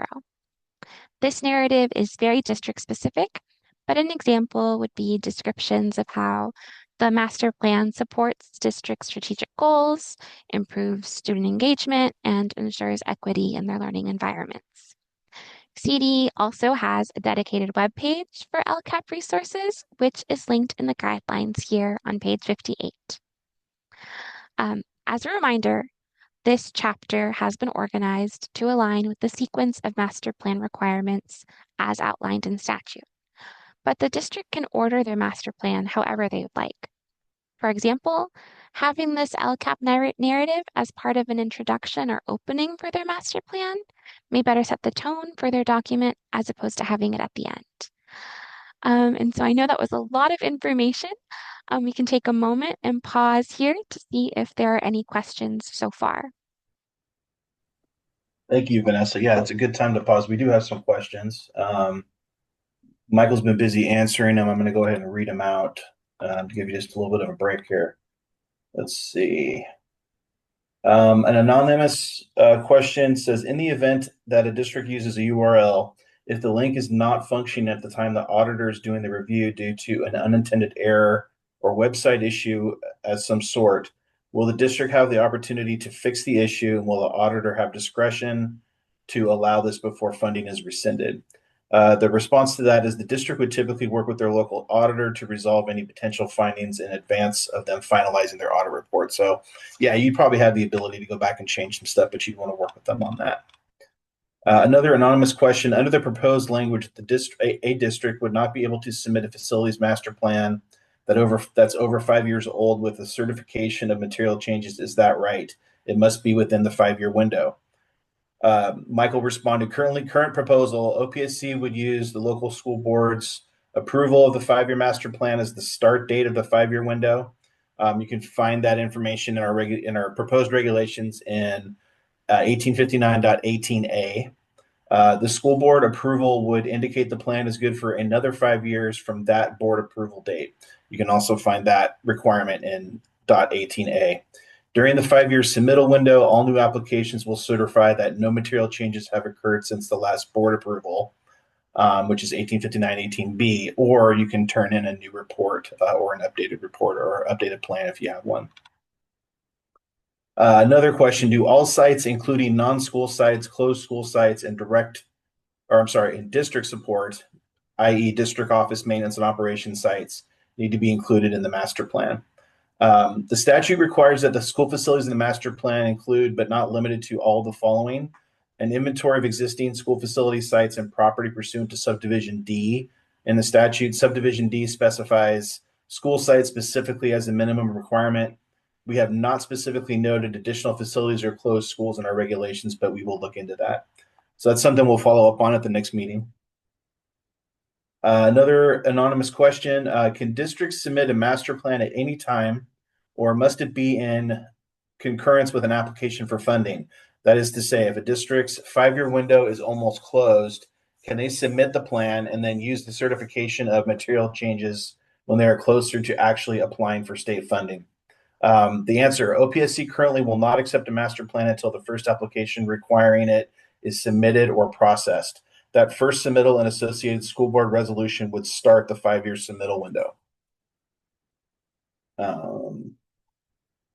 This narrative is very district specific, but an example would be descriptions of how the master plan supports district strategic goals, improves student engagement, and ensures equity in their learning environments. CD also has a dedicated web page for LCAP resources, which is linked in the guidelines here on page 58. As a reminder, this chapter has been organized to align with the sequence of master plan requirements as outlined in statute, but the district can order their master plan however they would like. For example, having this LCAP narrative as part of an introduction or opening for their master plan may better set the tone for their document as opposed to having it at the end. And so I know that was a lot of information. We can take a moment and pause here to see if there are any questions so far. Thank you, Vanessa. Yeah, it's a good time to pause. We do have some questions. Michael's been busy answering them. I'm going to go ahead and read them out to give you just a little bit of a break here. Let's see. An anonymous question says, in the event that a district uses a URL, if the link is not functioning at the time the auditor is doing the review due to an unintended error or website issue as some sort, will the district have the opportunity to fix the issue, and will the auditor have discretion to allow this before funding is rescinded? The response to that is the district would typically work with their local auditor to resolve any potential findings in advance of them finalizing their audit report. So yeah, you probably have the ability to go back and change some stuff, but you'd want to work with them on that. Another anonymous question, under the proposed language, a district would not be able to submit a facilities master plan that's over 5 years old with a certification of material changes. Is that right? It must be within the 5-year window. Michael responded, current proposal, OPSC would use the local school board's approval of the 5-year master plan as the start date of the 5-year window. You can find that information in our proposed regulations in 1859.18a. The school board approval would indicate the plan is good for another 5 years from that board approval date. You can also find that requirement in .18a. During the 5-year submittal window, all new applications will certify that no material changes have occurred since the last board approval, which is 1859.18b, or you can turn in a new report or an updated report or updated plan if you have one. Another question, do all sites, including non-school sites, closed school sites, and district support, i.e. district office maintenance and operations sites, need to be included in the master plan? The statute requires that the school facilities in the master plan include, but not limited to, all the following: an inventory of existing school facility sites and property pursuant to subdivision D In the statute, subdivision D specifies school sites specifically as a minimum requirement. We have not specifically noted additional facilities or closed schools in our regulations, but we will look into that. So that's something we'll follow up on at the next meeting. Another anonymous question, can districts submit a master plan at any time, or must it be in concurrence with an application for funding? That is to say, if a district's 5-year window is almost closed, can they submit the plan and then use the certification of material changes when they are closer to actually applying for state funding? The answer, OPSC currently will not accept a master plan until the first application requiring it is submitted or processed. That first submittal and associated school board resolution would start the 5-year submittal window. And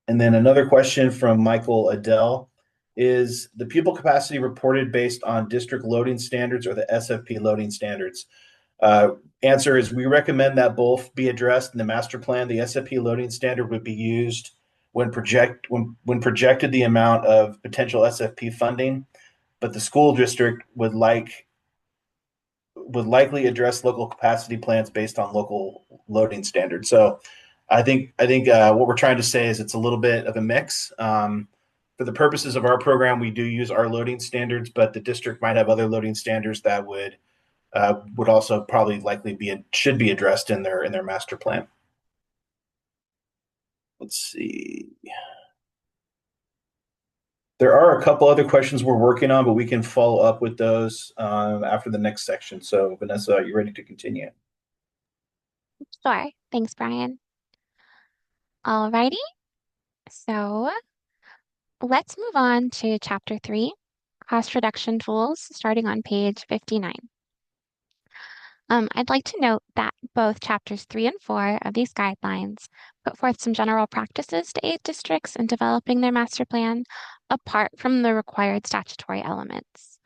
then another question from Michael Adele, is the pupil capacity reported based on district loading standards or the SFP loading standards? Answer is we recommend that both be addressed in the master plan. The SFP loading standard would be used when projected the amount of potential SFP funding, but the school district would likely address local capacity plans based on local loading standards. So I think what we're trying to say is it's a little bit of a mix. For the purposes of our program, we do use our loading standards, but the district might have other loading standards that would also probably should be addressed in their master plan. Let's see. There are a couple other questions we're working on, but we can follow up with those after the next section. So Vanessa, are you ready to continue? Sure. Thanks, Brian. Alrighty. So let's move on to Chapter 3, Cost Reduction Tools, starting on page 59. I'd like to note that both Chapters 3 and 4 of these guidelines put forth some general practices to aid districts in developing their master plan, apart from the required statutory elements.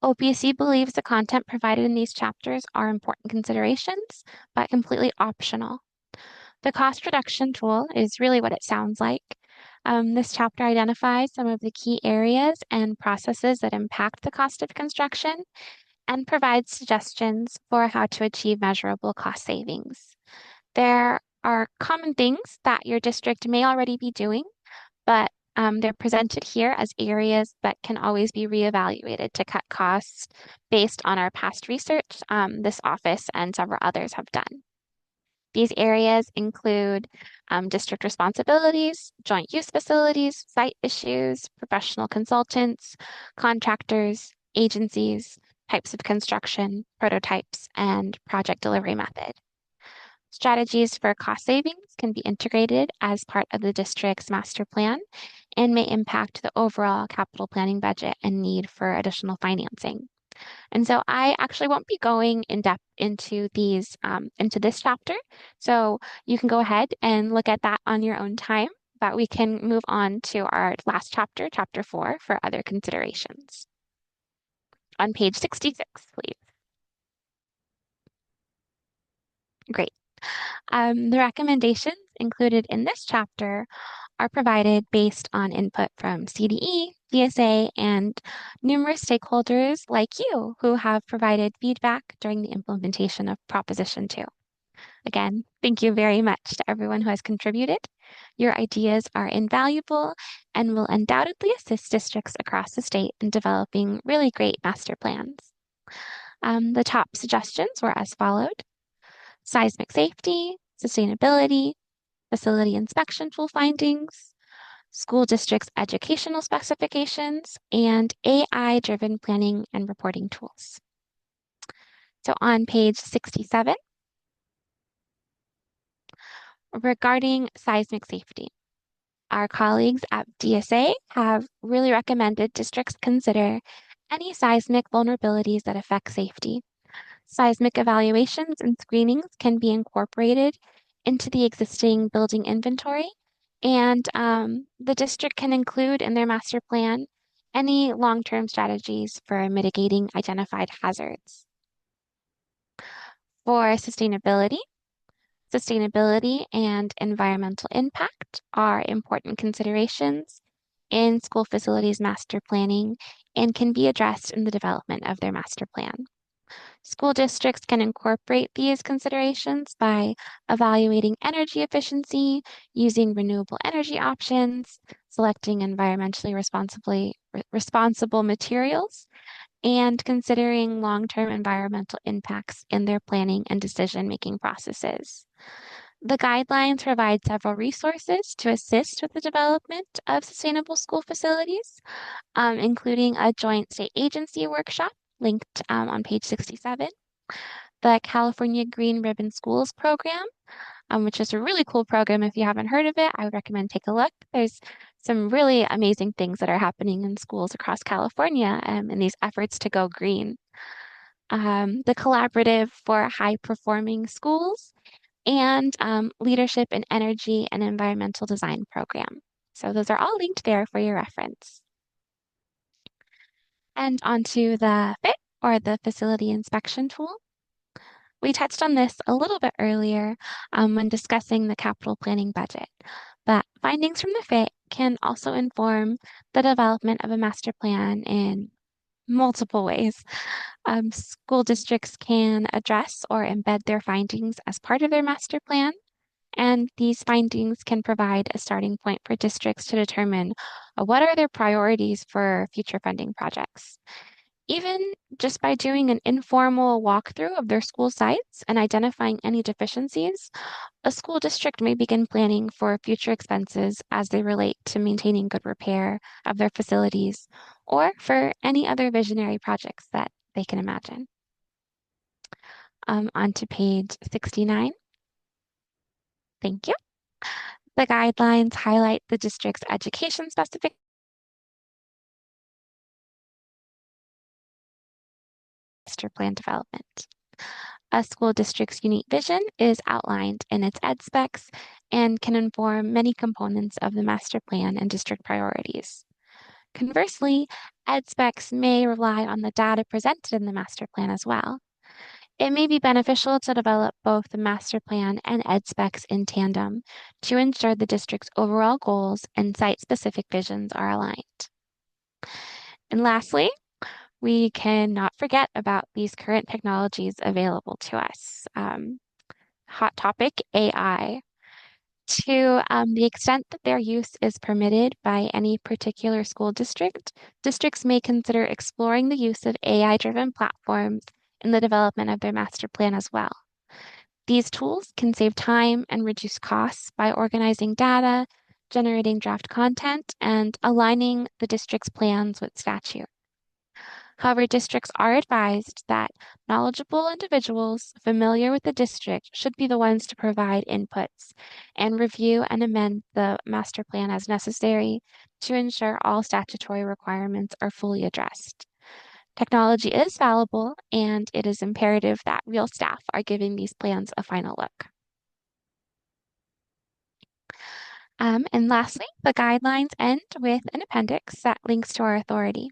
OPSC believes the content provided in these chapters are important considerations, but completely optional. The cost reduction tool is really what it sounds like. This chapter identifies some of the key areas and processes that impact the cost of construction and provides suggestions for how to achieve measurable cost savings. There are common things that your district may already be doing, but they're presented here as areas that can always be reevaluated to cut costs based on our past research this office and several others have done. These areas include district responsibilities, joint use facilities, site issues, professional consultants, contractors, agencies, types of construction, prototypes, and project delivery method. Strategies for cost savings can be integrated as part of the district's master plan and may impact the overall capital planning budget and need for additional financing. And so I actually won't be going in depth into these into this chapter. So you can go ahead and look at that on your own time, but we can move on to our last chapter, chapter 4, for other considerations. On page 66, please. Great. The recommendations included in this chapter are provided based on input from CDE, DSA, and numerous stakeholders like you who have provided feedback during the implementation of Proposition 2. Again, thank you very much to everyone who has contributed. Your ideas are invaluable and will undoubtedly assist districts across the state in developing really great master plans. The top suggestions were as followed: seismic safety, sustainability, facility inspection tool findings, school districts' educational specifications, and AI-driven planning and reporting tools. So on page 67, regarding seismic safety, our colleagues at DSA have really recommended districts consider any seismic vulnerabilities that affect safety. Seismic evaluations and screenings can be incorporated into the existing building inventory, and the district can include in their master plan any long-term strategies for mitigating identified hazards. For sustainability and environmental impact are important considerations in school facilities master planning and can be addressed in the development of their master plan. School districts can incorporate these considerations by evaluating energy efficiency, using renewable energy options, selecting environmentally responsible materials, and considering long-term environmental impacts in their planning and decision-making processes. The guidelines provide several resources to assist with the development of sustainable school facilities, including a joint state agency workshop linked on page 67, the California Green Ribbon Schools program, which is a really cool program. If you haven't heard of it, I would recommend take a look. There's some really amazing things that are happening in schools across California in these efforts to go green. The Collaborative for High Performing Schools, and Leadership in Energy and Environmental Design program. So those are all linked there for your reference. And onto the FIT, or the Facility Inspection Tool. We touched on this a little bit earlier when discussing the capital planning budget, but findings from the FIT can also inform the development of a master plan in multiple ways. School districts can address or embed their findings as part of their master plan, and these findings can provide a starting point for districts to determine what are their priorities for future funding projects. Even just by doing an informal walkthrough of their school sites and identifying any deficiencies, a school district may begin planning for future expenses as they relate to maintaining good repair of their facilities or for any other visionary projects that they can imagine. On to page 69. Thank you. The guidelines highlight the district's education specific master plan development. A school district's unique vision is outlined in its ed specs and can inform many components of the master plan and district priorities. Conversely, ed specs may rely on the data presented in the master plan as well. It may be beneficial to develop both the master plan and ed specs in tandem to ensure the district's overall goals and site-specific visions are aligned. And lastly, we cannot forget about these current technologies available to us. Hot topic, AI. To the extent that their use is permitted by any particular school district, districts may consider exploring the use of AI-driven platforms in the development of their master plan as well. These tools can save time and reduce costs by organizing data, generating draft content, and aligning the district's plans with statute. However, districts are advised that knowledgeable individuals familiar with the district should be the ones to provide inputs and review and amend the master plan as necessary to ensure all statutory requirements are fully addressed. Technology is valuable, and it is imperative that real staff are giving these plans a final look. And lastly, the guidelines end with an appendix that links to our authority.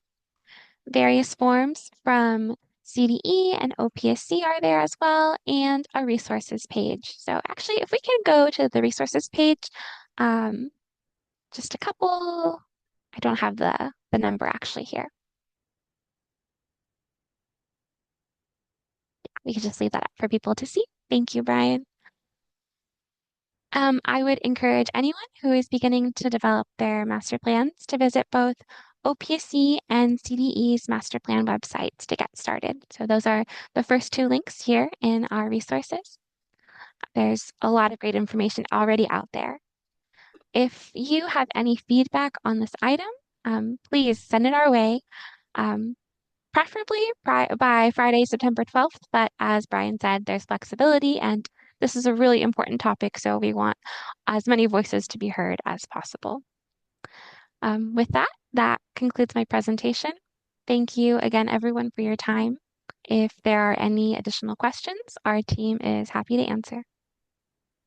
Various forms from CDE and OPSC are there as well, and a resources page. So actually, if we can go to the resources page, just a couple, I don't have the number actually here. We can just leave that up for people to see. Thank you, Brian. I would encourage anyone who is beginning to develop their master plans to visit both OPSC and CDE's master plan websites to get started. So those are the first two links here in our resources. There's a lot of great information already out there. If you have any feedback on this item, please send it our way, preferably by Friday, September 12th. But as Brian said, there's flexibility, and this is a really important topic, so we want as many voices to be heard as possible. With that, that concludes my presentation. Thank you again, everyone, for your time. If there are any additional questions, our team is happy to answer.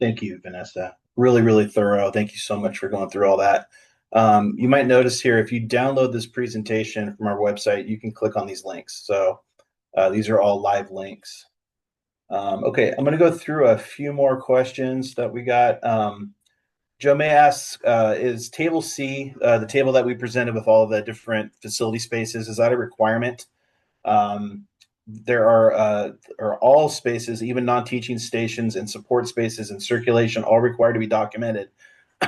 Thank you, Vanessa. Really, really thorough. Thank you so much for going through all that. You might notice here, if you download this presentation from our website, you can click on these links. So these are all live links. Okay, I'm going to go through a few more questions that we got. Joe May asks, is Table C, the table that we presented with all the different facility spaces, is that a requirement? there are all spaces, even non-teaching stations and support spaces and circulation, all required to be documented.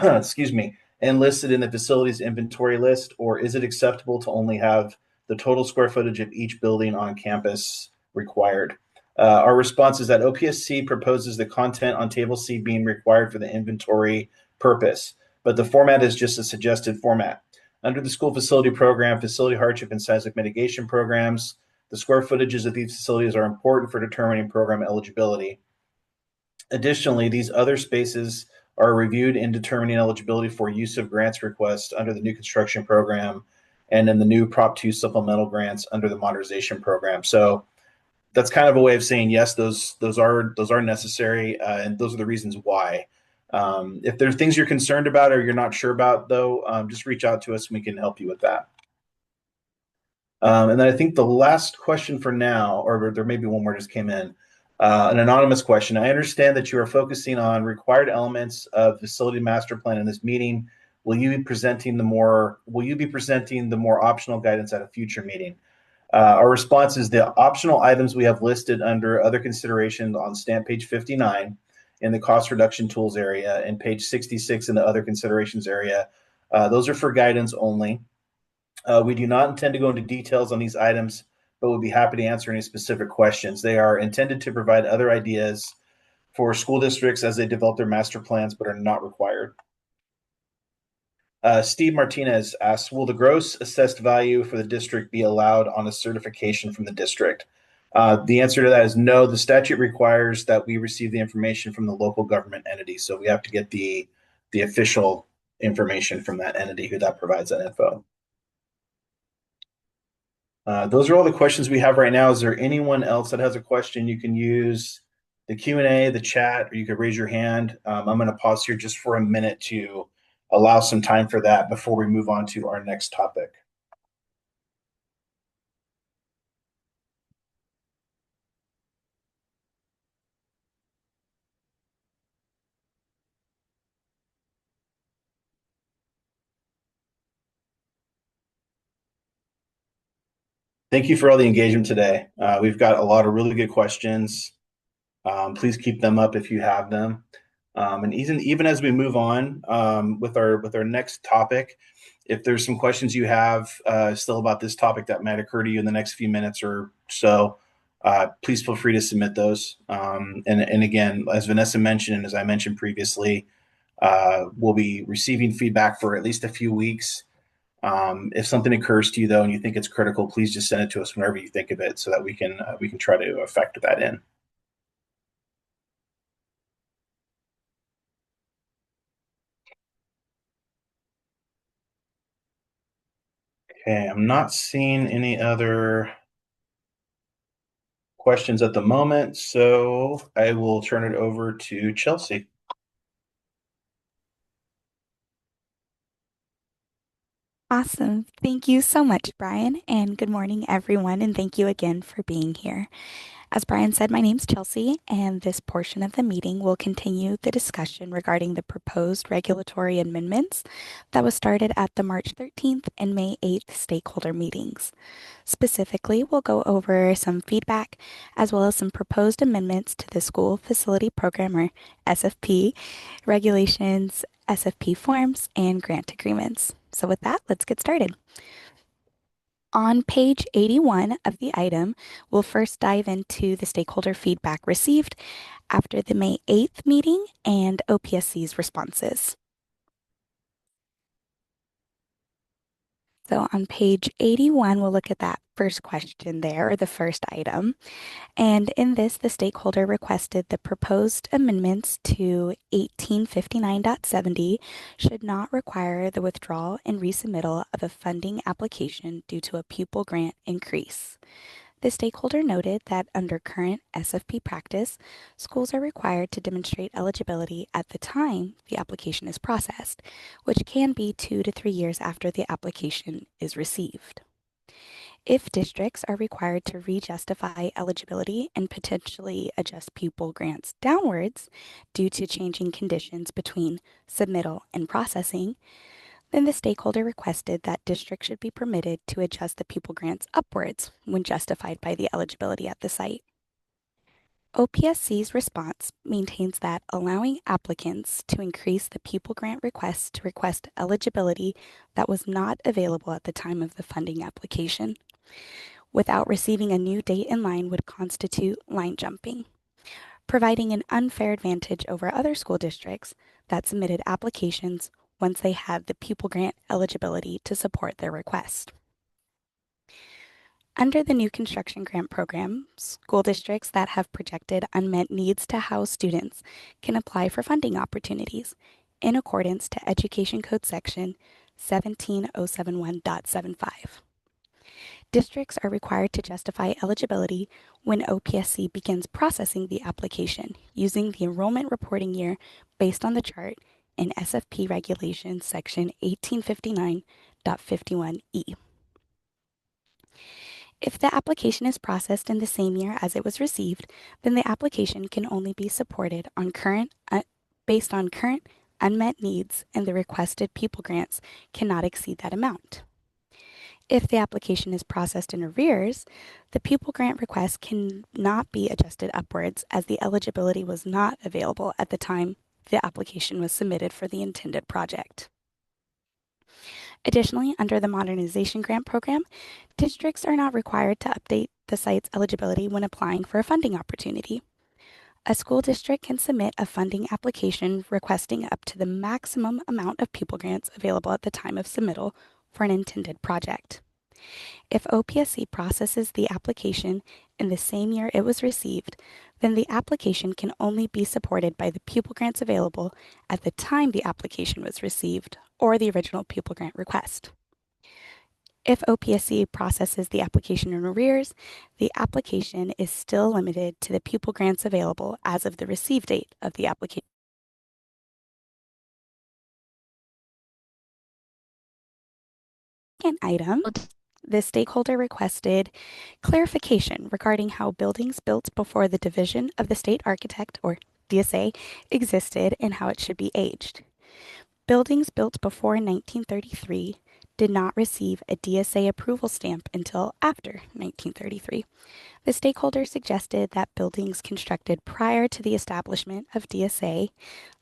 Excuse me, and listed in the facilities inventory list, or is it acceptable to only have the total square footage of each building on campus required? Our response is that OPSC proposes the content on Table C being required for the inventory purpose, but the format is just a suggested format. Under the school facility program, facility hardship and seismic mitigation programs, the square footages of these facilities are important for determining program eligibility. Additionally, these other spaces are reviewed in determining eligibility for use of grants requests under the new construction program and in the new Prop 2 supplemental grants under the modernization program. So that's kind of a way of saying yes, those are necessary, and those are the reasons why. If there's things you're concerned about or you're not sure about, though, just reach out to us and we can help you with that. And then I think the last question for now, or there may be one more just came in, an anonymous question. I understand that you are focusing on required elements of facility master plan in this meeting. Will you be presenting the more optional guidance at a future meeting? Our response is the optional items we have listed under other considerations on stamp page 59 in the cost reduction tools area and page 66 in the other considerations area. Those are for guidance only. We do not intend to go into details on these items, but we'll be happy to answer any specific questions. They are intended to provide other ideas for school districts as they develop their master plans, but are not required. Steve Martinez asks, will the gross assessed value for the district be allowed on a certification from the district? The answer to that is no. The statute requires that we receive the information from the local government entity. So we have to get the official information from that entity who that provides that info. Those are all the questions we have right now. Is there anyone else that has a question? You can use the Q&A, the chat, or you can raise your hand. I'm going to pause here just for a minute to allow some time for that before we move on to our next topic. Thank you for all the engagement today. We've got a lot of really good questions. Please keep them up if you have them. And even as we move on with our next topic, if there's some questions you have still about this topic that might occur to you in the next few minutes or so, please feel free to submit those. And again, as Vanessa mentioned, and as I mentioned previously, we'll be receiving feedback for at least a few weeks. If something occurs to you though, and you think it's critical, please just send it to us whenever you think of it, so that we can try to factor that in. Okay, I'm not seeing any other questions at the moment, so I will turn it over to Chelsea. Awesome. Thank you so much, Brian, and good morning, everyone, and thank you again for being here. As Brian said, my name's Chelsea, and this portion of the meeting will continue the discussion regarding the proposed regulatory amendments that was started at the March 13th and May 8th stakeholder meetings. Specifically, we'll go over some feedback as well as some proposed amendments to the School Facility Program, or SFP, regulations, SFP forms, and grant agreements. So with that, let's get started. On page 81 of the item, we'll first dive into the stakeholder feedback received after the May 8th meeting and OPSC's responses. So on page 81, we'll look at that first question there, or the first item. And in this, the stakeholder requested the proposed amendments to 1859.70 should not require the withdrawal and resubmittal of a funding application due to a pupil grant increase. The stakeholder noted that under current SFP practice, schools are required to demonstrate eligibility at the time the application is processed, which can be 2 to 3 years after the application is received. If districts are required to re-justify eligibility and potentially adjust pupil grants downwards due to changing conditions between submittal and processing, then the stakeholder requested that districts should be permitted to adjust the pupil grants upwards when justified by the eligibility at the site. OPSC's response maintains that allowing applicants to increase the pupil grant requests to request eligibility that was not available at the time of the funding application without receiving a new date in line would constitute line jumping, providing an unfair advantage over other school districts that submitted applications once they had the pupil grant eligibility to support their request. Under the new construction grant program, school districts that have projected unmet needs to house students can apply for funding opportunities in accordance to Education Code Section 17071.75. Districts are required to justify eligibility when OPSC begins processing the application using the enrollment reporting year based on the chart in SFP Regulations Section 1859.51E. If the application is processed in the same year as it was received, then the application can only be supported on based on current unmet needs, and the requested pupil grants cannot exceed that amount. If the application is processed in arrears, the pupil grant request cannot be adjusted upwards as the eligibility was not available at the time the application was submitted for the intended project. Additionally, under the Modernization Grant Program, districts are not required to update the site's eligibility when applying for a funding opportunity. A school district can submit a funding application requesting up to the maximum amount of pupil grants available at the time of submittal for an intended project. If OPSC processes the application in the same year it was received, then the application can only be supported by the pupil grants available at the time the application was received or the original pupil grant request. If OPSC processes the application in arrears, the application is still limited to the pupil grants available as of the receive date of the application. Second item, the stakeholder requested clarification regarding how buildings built before the division of the state architect, or DSA, existed and how it should be aged. Buildings built before 1933 did not receive a DSA approval stamp until after 1933. The stakeholder suggested that buildings constructed prior to the establishment of DSA,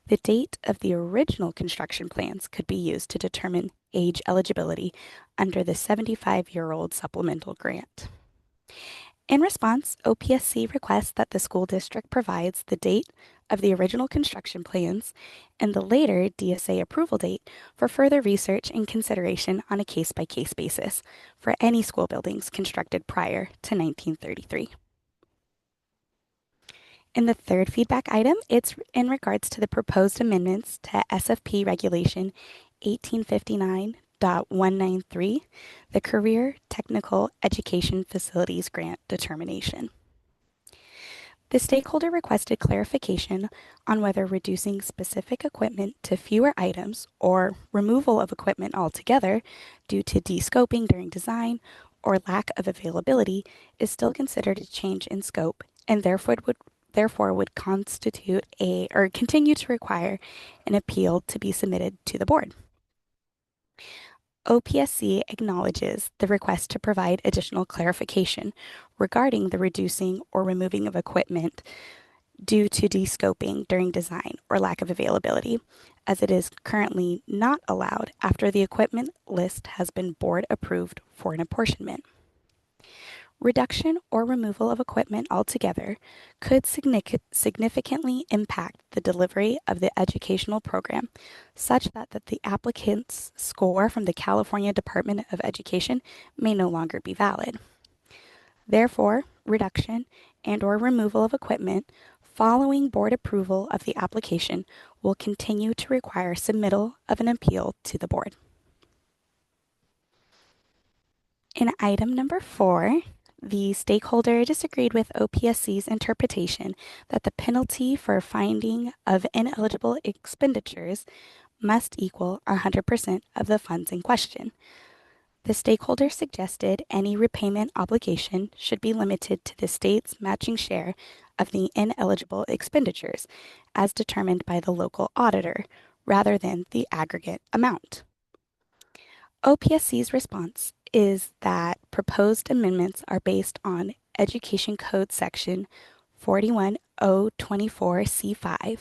the date of the original construction plans could be used to determine age eligibility under the 75-year-old supplemental grant. In response, OPSC requests that the school district provides the date of the original construction plans and the later DSA approval date for further research and consideration on a case-by-case basis for any school buildings constructed prior to 1933. In the third feedback item, it's in regards to the proposed amendments to SFP Regulation 1859.193, the Career Technical Education Facilities Grant Determination. The stakeholder requested clarification on whether reducing specific equipment to fewer items or removal of equipment altogether due to de-scoping during design or lack of availability is still considered a change in scope and therefore would constitute or continue to require an appeal to be submitted to the board. OPSC acknowledges the request to provide additional clarification regarding the reducing or removing of equipment due to de-scoping during design or lack of availability, as it is currently not allowed after the equipment list has been board approved for an apportionment. Reduction or removal of equipment altogether could significantly impact the delivery of the educational program, such that the applicant's score from the California Department of Education may no longer be valid. Therefore, reduction and/or removal of equipment following board approval of the application will continue to require submittal of an appeal to the board. In item number 4, the stakeholder disagreed with OPSC's interpretation that the penalty for finding of ineligible expenditures must equal 100% of the funds in question. The stakeholder suggested any repayment obligation should be limited to the state's matching share of the ineligible expenditures as determined by the local auditor, rather than the aggregate amount. OPSC's response is that proposed amendments are based on Education Code Section 41024C5,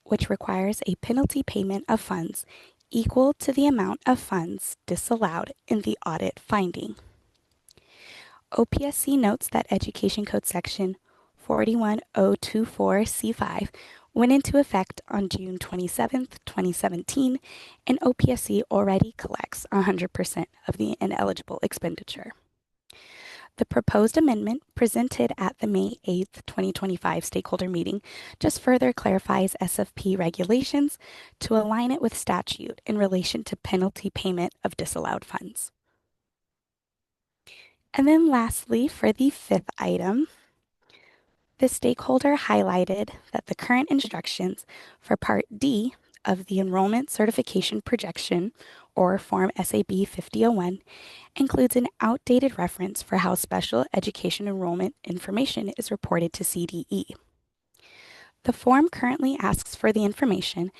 which requires a penalty payment of funds equal to the amount of funds disallowed in the audit finding. OPSC notes that Education Code Section 41024C5 went into effect on June 27, 2017, and OPSC already collects 100% of the ineligible expenditure. The proposed amendment presented at the May 8, 2025 stakeholder meeting just further clarifies SFP regulations to align it with statute in relation to penalty payment of disallowed funds. And then lastly, for the fifth item, the stakeholder highlighted that the current instructions for Part D of the Enrollment Certification Projection, or Form SAB 5001, includes an outdated reference for how special education enrollment information is reported to CDE. The form currently asks for the information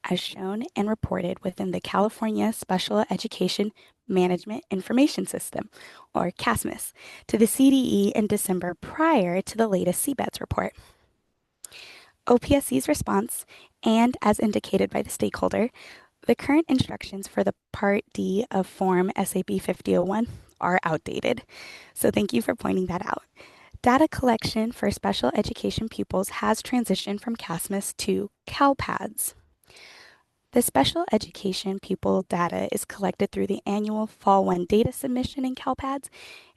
as shown and reported within the California Special Education Management Information System, or CASMIS, to the CDE in December prior to the latest CBEDS report. OPSC's response, and as indicated by the stakeholder, the current instructions for the Part D of Form SAB 5001 are outdated. So thank you for pointing that out. Data collection for special education pupils has transitioned from CASMIS to CalPADS. The special education pupil data is collected through the annual Fall 1 data submission in CalPADS,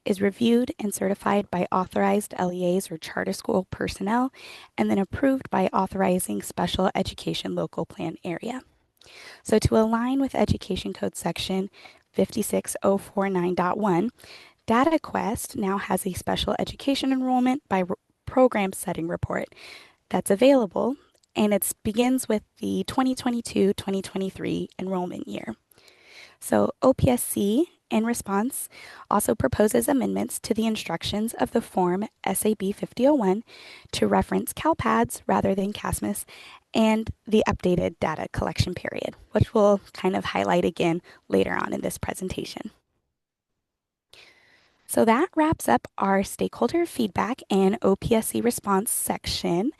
is reviewed and certified by authorized LEAs or charter school personnel, and then approved by authorizing special education local plan area. So to align with Education Code Section 56049.1, DataQuest now has a special education enrollment by program setting report that's available, and it begins with the 2022-2023 enrollment year. So OPSC, in response, also proposes amendments to the instructions of the Form SAB 5001 to reference CalPADS rather than CASMIS, and the updated data collection period, which we'll kind of highlight again later on in this presentation. So that wraps up our stakeholder feedback and OPSC response section.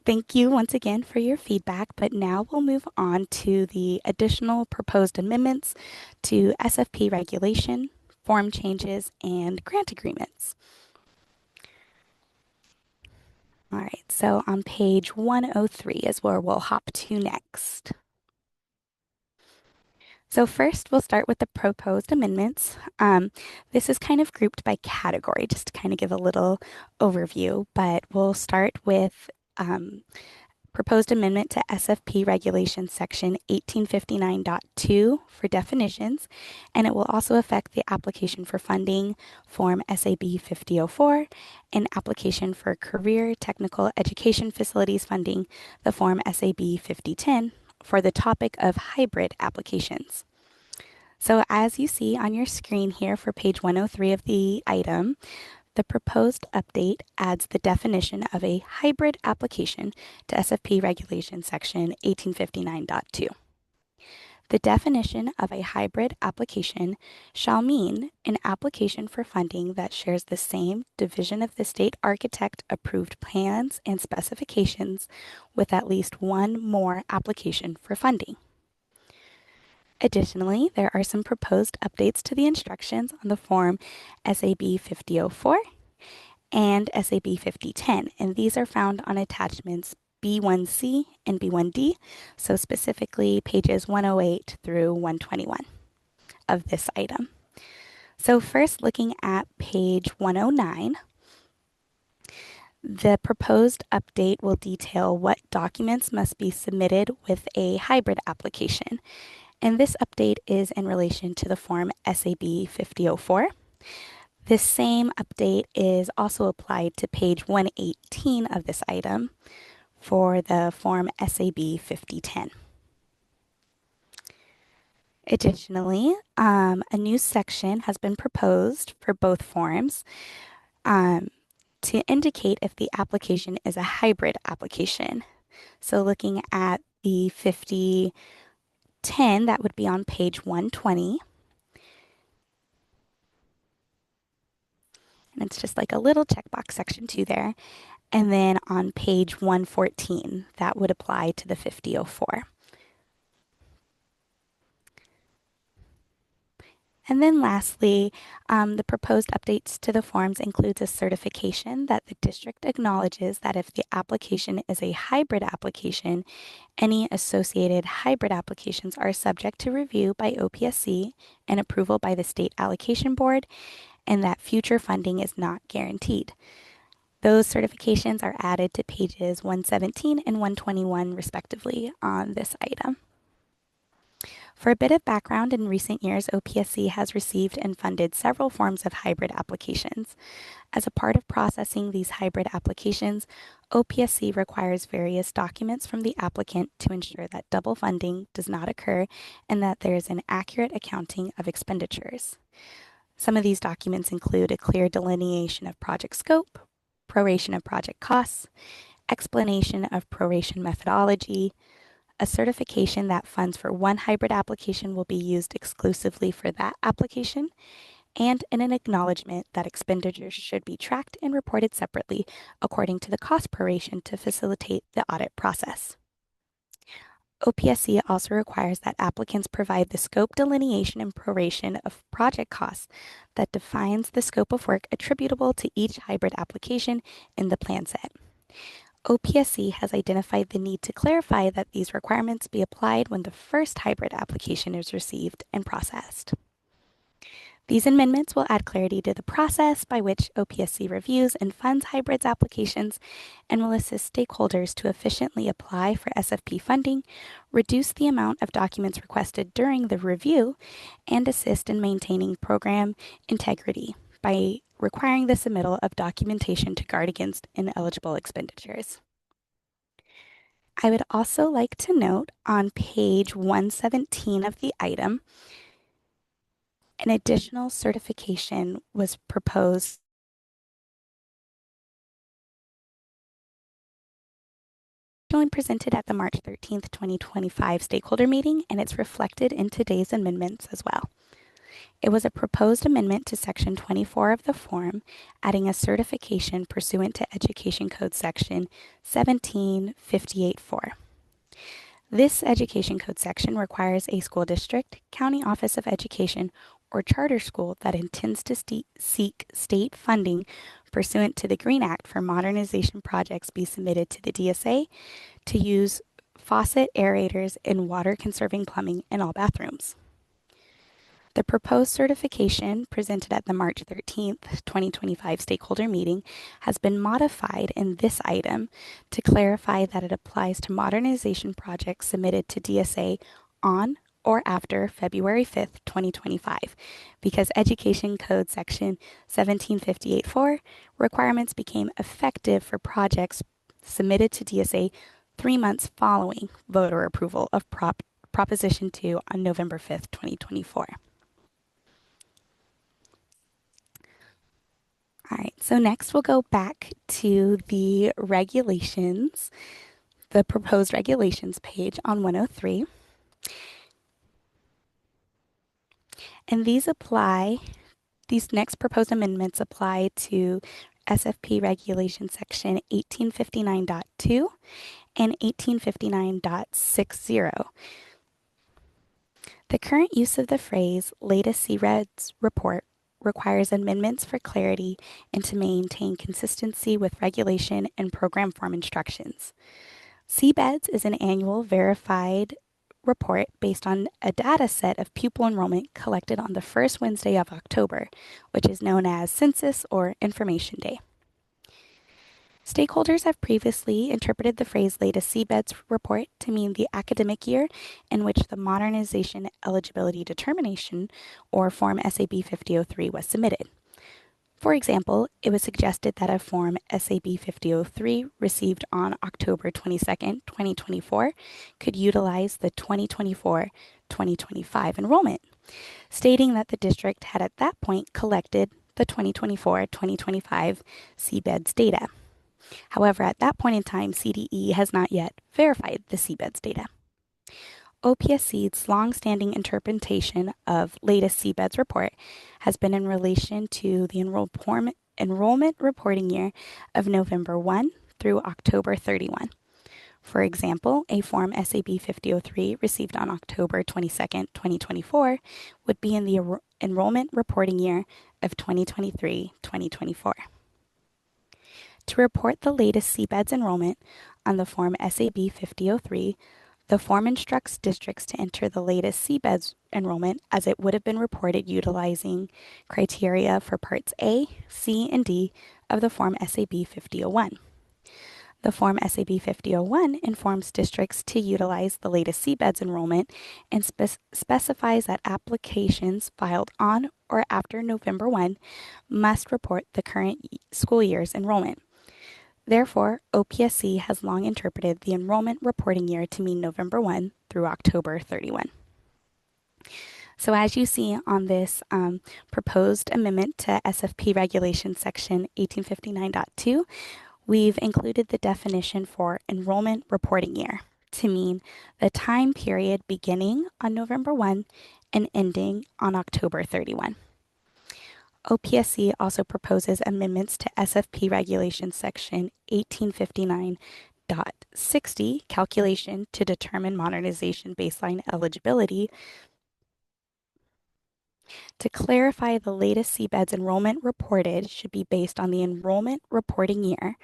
Thank you once again for your feedback, but now we'll move on to the additional proposed amendments to SFP regulation, form changes, and grant agreements. All right, so on page 103 is where we'll hop to next. So first, we'll start with the proposed amendments. This is kind of grouped by category, just to kind of give a little overview, but we'll start with proposed amendment to SFP Regulation Section 1859.2 for definitions, and it will also affect the application for funding, Form SAB 5004, and application for career technical education facilities funding, the Form SAB 5010, for the topic of hybrid applications. So as you see on your screen here for page 103 of the item, the proposed update adds the definition of a hybrid application to SFP Regulation Section 1859.2. The definition of a hybrid application shall mean an application for funding that shares the same Division of the State Architect approved plans and specifications with at least one more application for funding. Additionally, there are some proposed updates to the instructions on the Form SAB 5004 and SAB 5010, and these are found on attachments B1C and B1D, so specifically pages 108 through 121 of this item. So first, looking at page 109, the proposed update will detail what documents must be submitted with a hybrid application. And this update is in relation to the Form SAB 5004. This same update is also applied to page 118 of this item for the Form SAB 5010. Additionally, a new section has been proposed for both forms to indicate if the application is a hybrid application. So looking at the 5010, that would be on page 120. And it's just like a little checkbox section 2 there. And then on page 114, that would apply to the 5004. And then lastly, the proposed updates to the forms includes a certification that the district acknowledges that if the application is a hybrid application, any associated hybrid applications are subject to review by OPSC and approval by the State Allocation Board, and that future funding is not guaranteed. Those certifications are added to pages 117 and 121 respectively on this item. For a bit of background, in recent years, OPSC has received and funded several forms of hybrid applications. As a part of processing these hybrid applications, OPSC requires various documents from the applicant to ensure that double funding does not occur and that there is an accurate accounting of expenditures. Some of these documents include a clear delineation of project scope, proration of project costs, explanation of proration methodology, a certification that funds for one hybrid application will be used exclusively for that application, and an acknowledgement that expenditures should be tracked and reported separately according to the cost proration to facilitate the audit process. OPSC also requires that applicants provide the scope delineation and proration of project costs that defines the scope of work attributable to each hybrid application in the plan set. OPSC has identified the need to clarify that these requirements be applied when the first hybrid application is received and processed. These amendments will add clarity to the process by which OPSC reviews and funds hybrids applications and will assist stakeholders to efficiently apply for SFP funding, reduce the amount of documents requested during the review, and assist in maintaining program integrity by requiring the submittal of documentation to guard against ineligible expenditures. I would also like to note on page 117 of the item, an additional certification was proposed and presented at the March 13th, 2025 stakeholder meeting, and it's reflected in today's amendments as well. It was a proposed amendment to Section 24 of the form, adding a certification pursuant to Education Code Section 17584. This Education Code section requires a school district, county office of education, or charter school that intends to seek state funding pursuant to the Green Act for modernization projects be submitted to the DSA to use faucet aerators in water conserving plumbing in all bathrooms. The proposed certification presented at the March 13th, 2025 stakeholder meeting has been modified in this item to clarify that it applies to modernization projects submitted to DSA on or after February 5th, 2025, because Education Code Section 17584 requirements became effective for projects submitted to DSA 3 months following voter approval of Proposition 2 on November 5th, 2024. All right, so next we'll go back to the regulations, the proposed regulations page on 103. And these next proposed amendments apply to SFP Regulation Section 1859.2 and 1859.60. The current use of the phrase latest CREDS report requires amendments for clarity and to maintain consistency with regulation and program form instructions. CBEDS is an annual verified report based on a data set of pupil enrollment collected on the first Wednesday of October, which is known as Census or Information Day. Stakeholders have previously interpreted the phrase latest CBEDS report to mean the academic year in which the Modernization Eligibility Determination, or Form SAB 5003, was submitted. For example, it was suggested that a Form SAB 5003 received on October 22nd, 2024 could utilize the 2024-2025 enrollment, stating that the district had at that point collected the 2024-2025 CBEDS data. However, at that point in time, CDE has not yet verified the CBEDS data. OPSC's long-standing interpretation of latest CBEDS report has been in relation to the enrollment reporting year of November 1 through October 31. For example, a Form SAB 5003 received on October 22nd, 2024 would be in the enrollment reporting year of 2023-2024. To report the latest CBEDS enrollment on the Form SAB 5003, the form instructs districts to enter the latest CBEDS enrollment as it would have been reported utilizing criteria for Parts A, C, and D of the Form SAB 5001. The Form SAB 5001 informs districts to utilize the latest CBEDS enrollment and specifies that applications filed on or after November 1 must report the current school year's enrollment. Therefore, OPSC has long interpreted the enrollment reporting year to mean November 1 through October 31. So as you see on this proposed amendment to SFP Regulation Section 1859.2, we've included the definition for enrollment reporting year to mean the time period beginning on November 1 and ending on October 31. OPSC also proposes amendments to SFP Regulation Section 1859.60, calculation to determine modernization baseline eligibility, to clarify the latest CBEDS enrollment reported should be based on the enrollment reporting year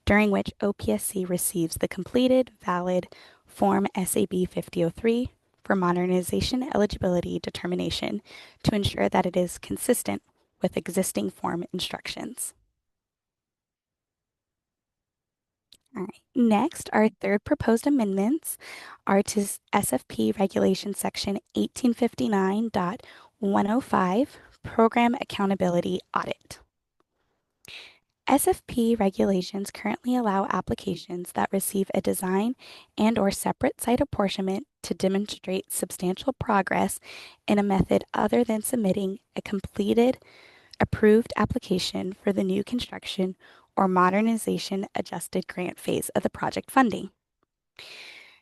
during which OPSC receives the completed, valid Form SAB 5003 for modernization eligibility determination to ensure that it is consistent with existing form instructions. All right. Next, our third proposed amendments are to SFP Regulation Section 1859.105, Program Accountability Audit. SFP regulations currently allow applications that receive a design and/or separate site apportionment to demonstrate substantial progress in a method other than submitting a completed approved application for the new construction or modernization adjusted grant phase of the project funding.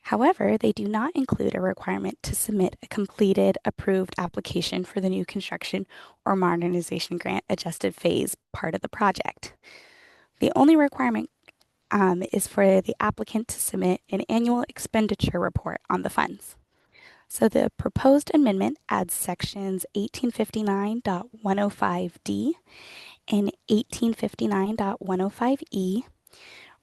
However, they do not include a requirement to submit a completed approved application for the new construction or modernization grant adjusted phase part of the project. The only requirement is for the applicant to submit an annual expenditure report on the funds. So the proposed amendment adds sections 1859.105D and 1859.105E,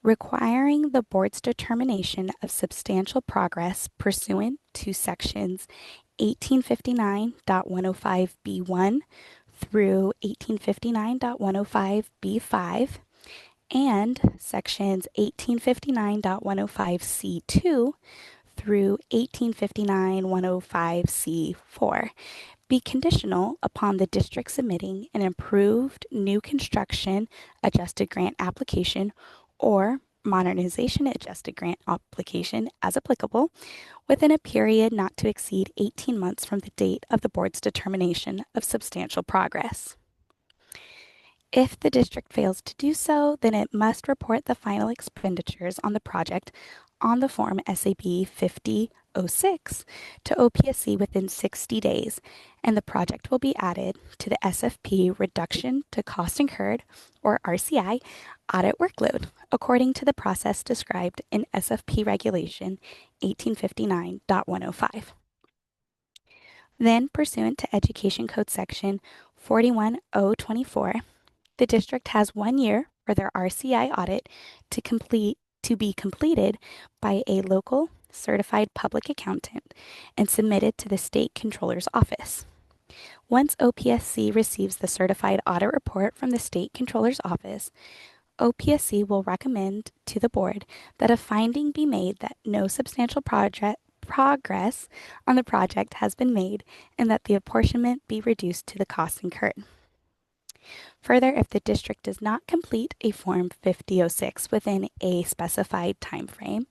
requiring the board's determination of substantial progress pursuant to sections 1859.105B1 through 1859.105B5 and sections 1859.105C2 through 1859.105C4 be conditional upon the district submitting an approved new construction adjusted grant application or modernization adjusted grant application as applicable within a period not to exceed 18 months from the date of the board's determination of substantial progress. If the district fails to do so, then it must report the final expenditures on the project on the Form SAB 5006 to OPSC within 60 days, and the project will be added to the SFP Reduction to Cost Incurred, or RCI, audit workload, according to the process described in SFP Regulation 1859.105. Then, pursuant to Education Code Section 41024, the district has 1 year for their RCI audit to be completed by a local certified public accountant and submitted to the state controller's office. Once OPSC receives the certified audit report from the state controller's office, OPSC will recommend to the board that a finding be made that no substantial progress on the project has been made and that the apportionment be reduced to the costs incurred. Further, if the district does not complete a Form 5006 within a specified time frame,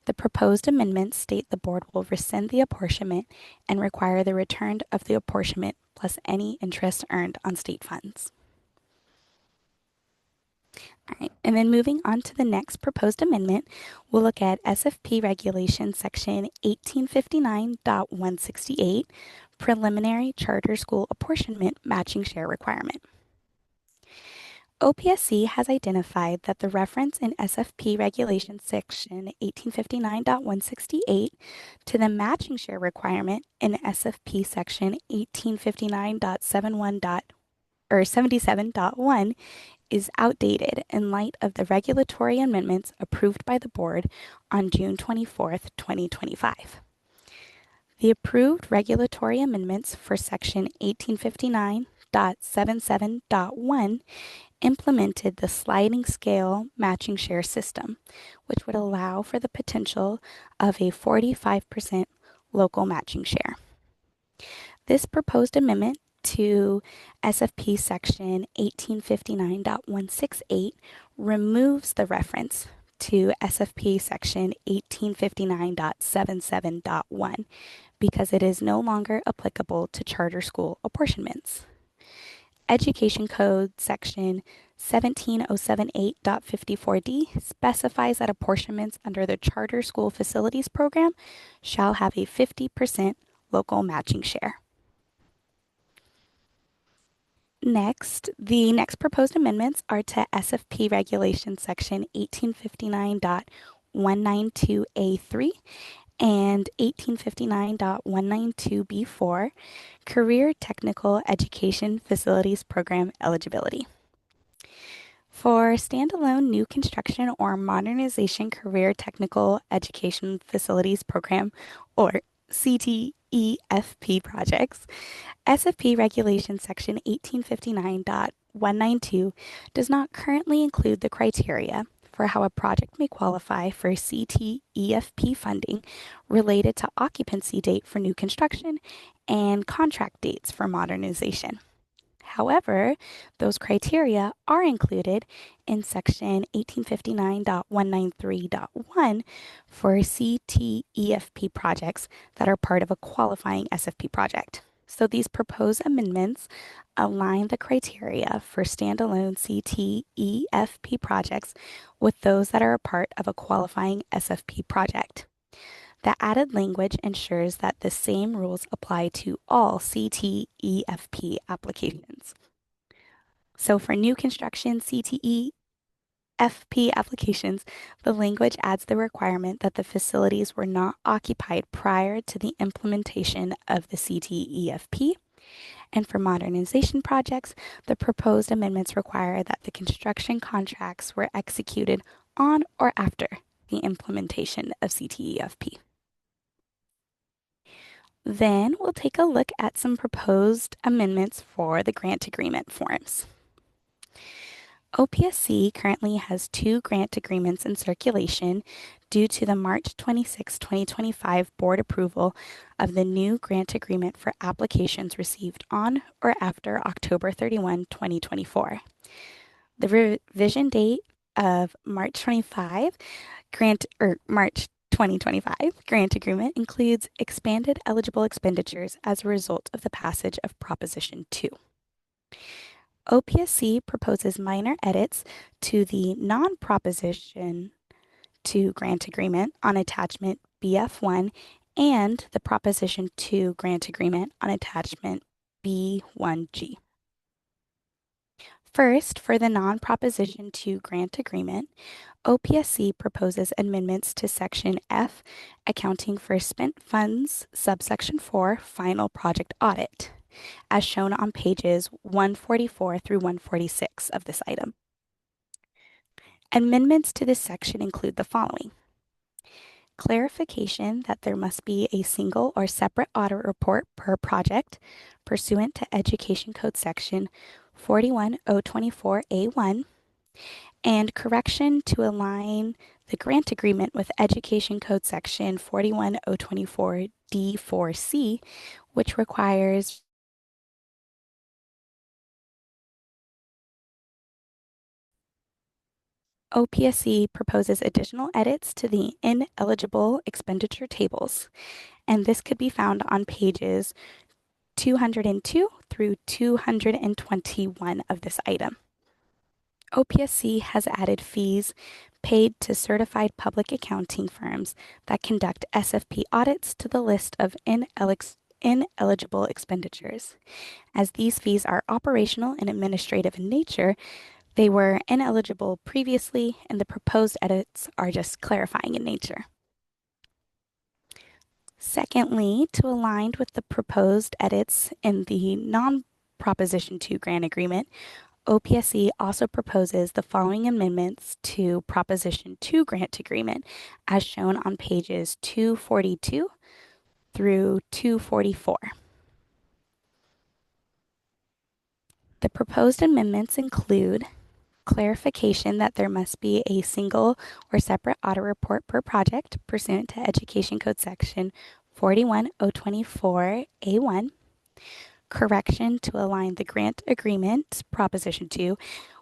the proposed amendments state the board will rescind the apportionment and require the return of the apportionment plus any interest earned on state funds. All right, and then moving on to the next proposed amendment, we'll look at SFP Regulation Section 1859.168, Preliminary Charter School Apportionment Matching Share Requirement. OPSC has identified that the reference in SFP Regulation Section 1859.168 to the matching share requirement in SFP Section 1859.77.1 is outdated in light of the regulatory amendments approved by the board on June 24th, 2025. The approved regulatory amendments for Section 1859.77.1 implemented the sliding scale matching share system, which would allow for the potential of a 45% local matching share. This proposed amendment to SFP Section 1859.168 removes the reference to SFP Section 1859.77.1 because it is no longer applicable to charter school apportionments. Education Code Section 17078.54D specifies that apportionments under the Charter School Facilities Program shall have a 50% local matching share. The next proposed amendments are to SFP Regulation Section 1859.192A3 and 1859.192B4, Career Technical Education Facilities Program eligibility. For standalone new construction or modernization career technical education facilities program, or CTEFP projects, SFP Regulation Section 1859.192 does not currently include the criteria for how a project may qualify for CTEFP funding related to occupancy date for new construction and contract dates for modernization. However, those criteria are included in Section 1859.193.1 for CTEFP projects that are part of a qualifying SFP project. So these proposed amendments align the criteria for standalone CTEFP projects with those that are a part of a qualifying SFP project. The added language ensures that the same rules apply to all CTEFP applications. So for new construction CTEFP applications, the language adds the requirement that the facilities were not occupied prior to the implementation of the CTEFP. And for modernization projects, the proposed amendments require that the construction contracts were executed on or after the implementation of CTEFP. Then we'll take a look at some proposed amendments for the grant agreement forms. OPSC currently has 2 grant agreements in circulation due to the March 26, 2025 board approval of the new grant agreement for applications received on or after October 31, 2024. The revision date of March 2025 grant agreement includes expanded eligible expenditures as a result of the passage of Proposition 2. OPSC proposes minor edits to the non-Proposition 2 grant agreement on attachment BF1 and the Proposition 2 grant agreement on attachment B1G. First, for the non-Proposition 2 grant agreement, OPSC proposes amendments to Section F, Accounting for Spent Funds, Subsection 4, Final Project Audit, as shown on pages 144 through 146 of this item. Amendments to this section include the following. Clarification that there must be a single or separate audit report per project pursuant to Education Code Section 41024A1, and correction to align the grant agreement with Education Code Section 41024D4C, which requires OPSC proposes additional edits to the ineligible expenditure tables, and this could be found on pages 202 through 221 of this item. OPSC has added fees paid to certified public accounting firms that conduct SFP audits to the list of ineligible expenditures. As these fees are operational and administrative in nature, They were ineligible previously, and the proposed edits are just clarifying in nature. Secondly, to align with the proposed edits in the non-Proposition 2 grant agreement, OPSC also proposes the following amendments to Proposition 2 grant agreement as shown on pages 242 through 244. The proposed amendments include clarification that there must be a single or separate audit report per project pursuant to Education Code Section 41024A1, correction to align the grant agreement, Proposition 2,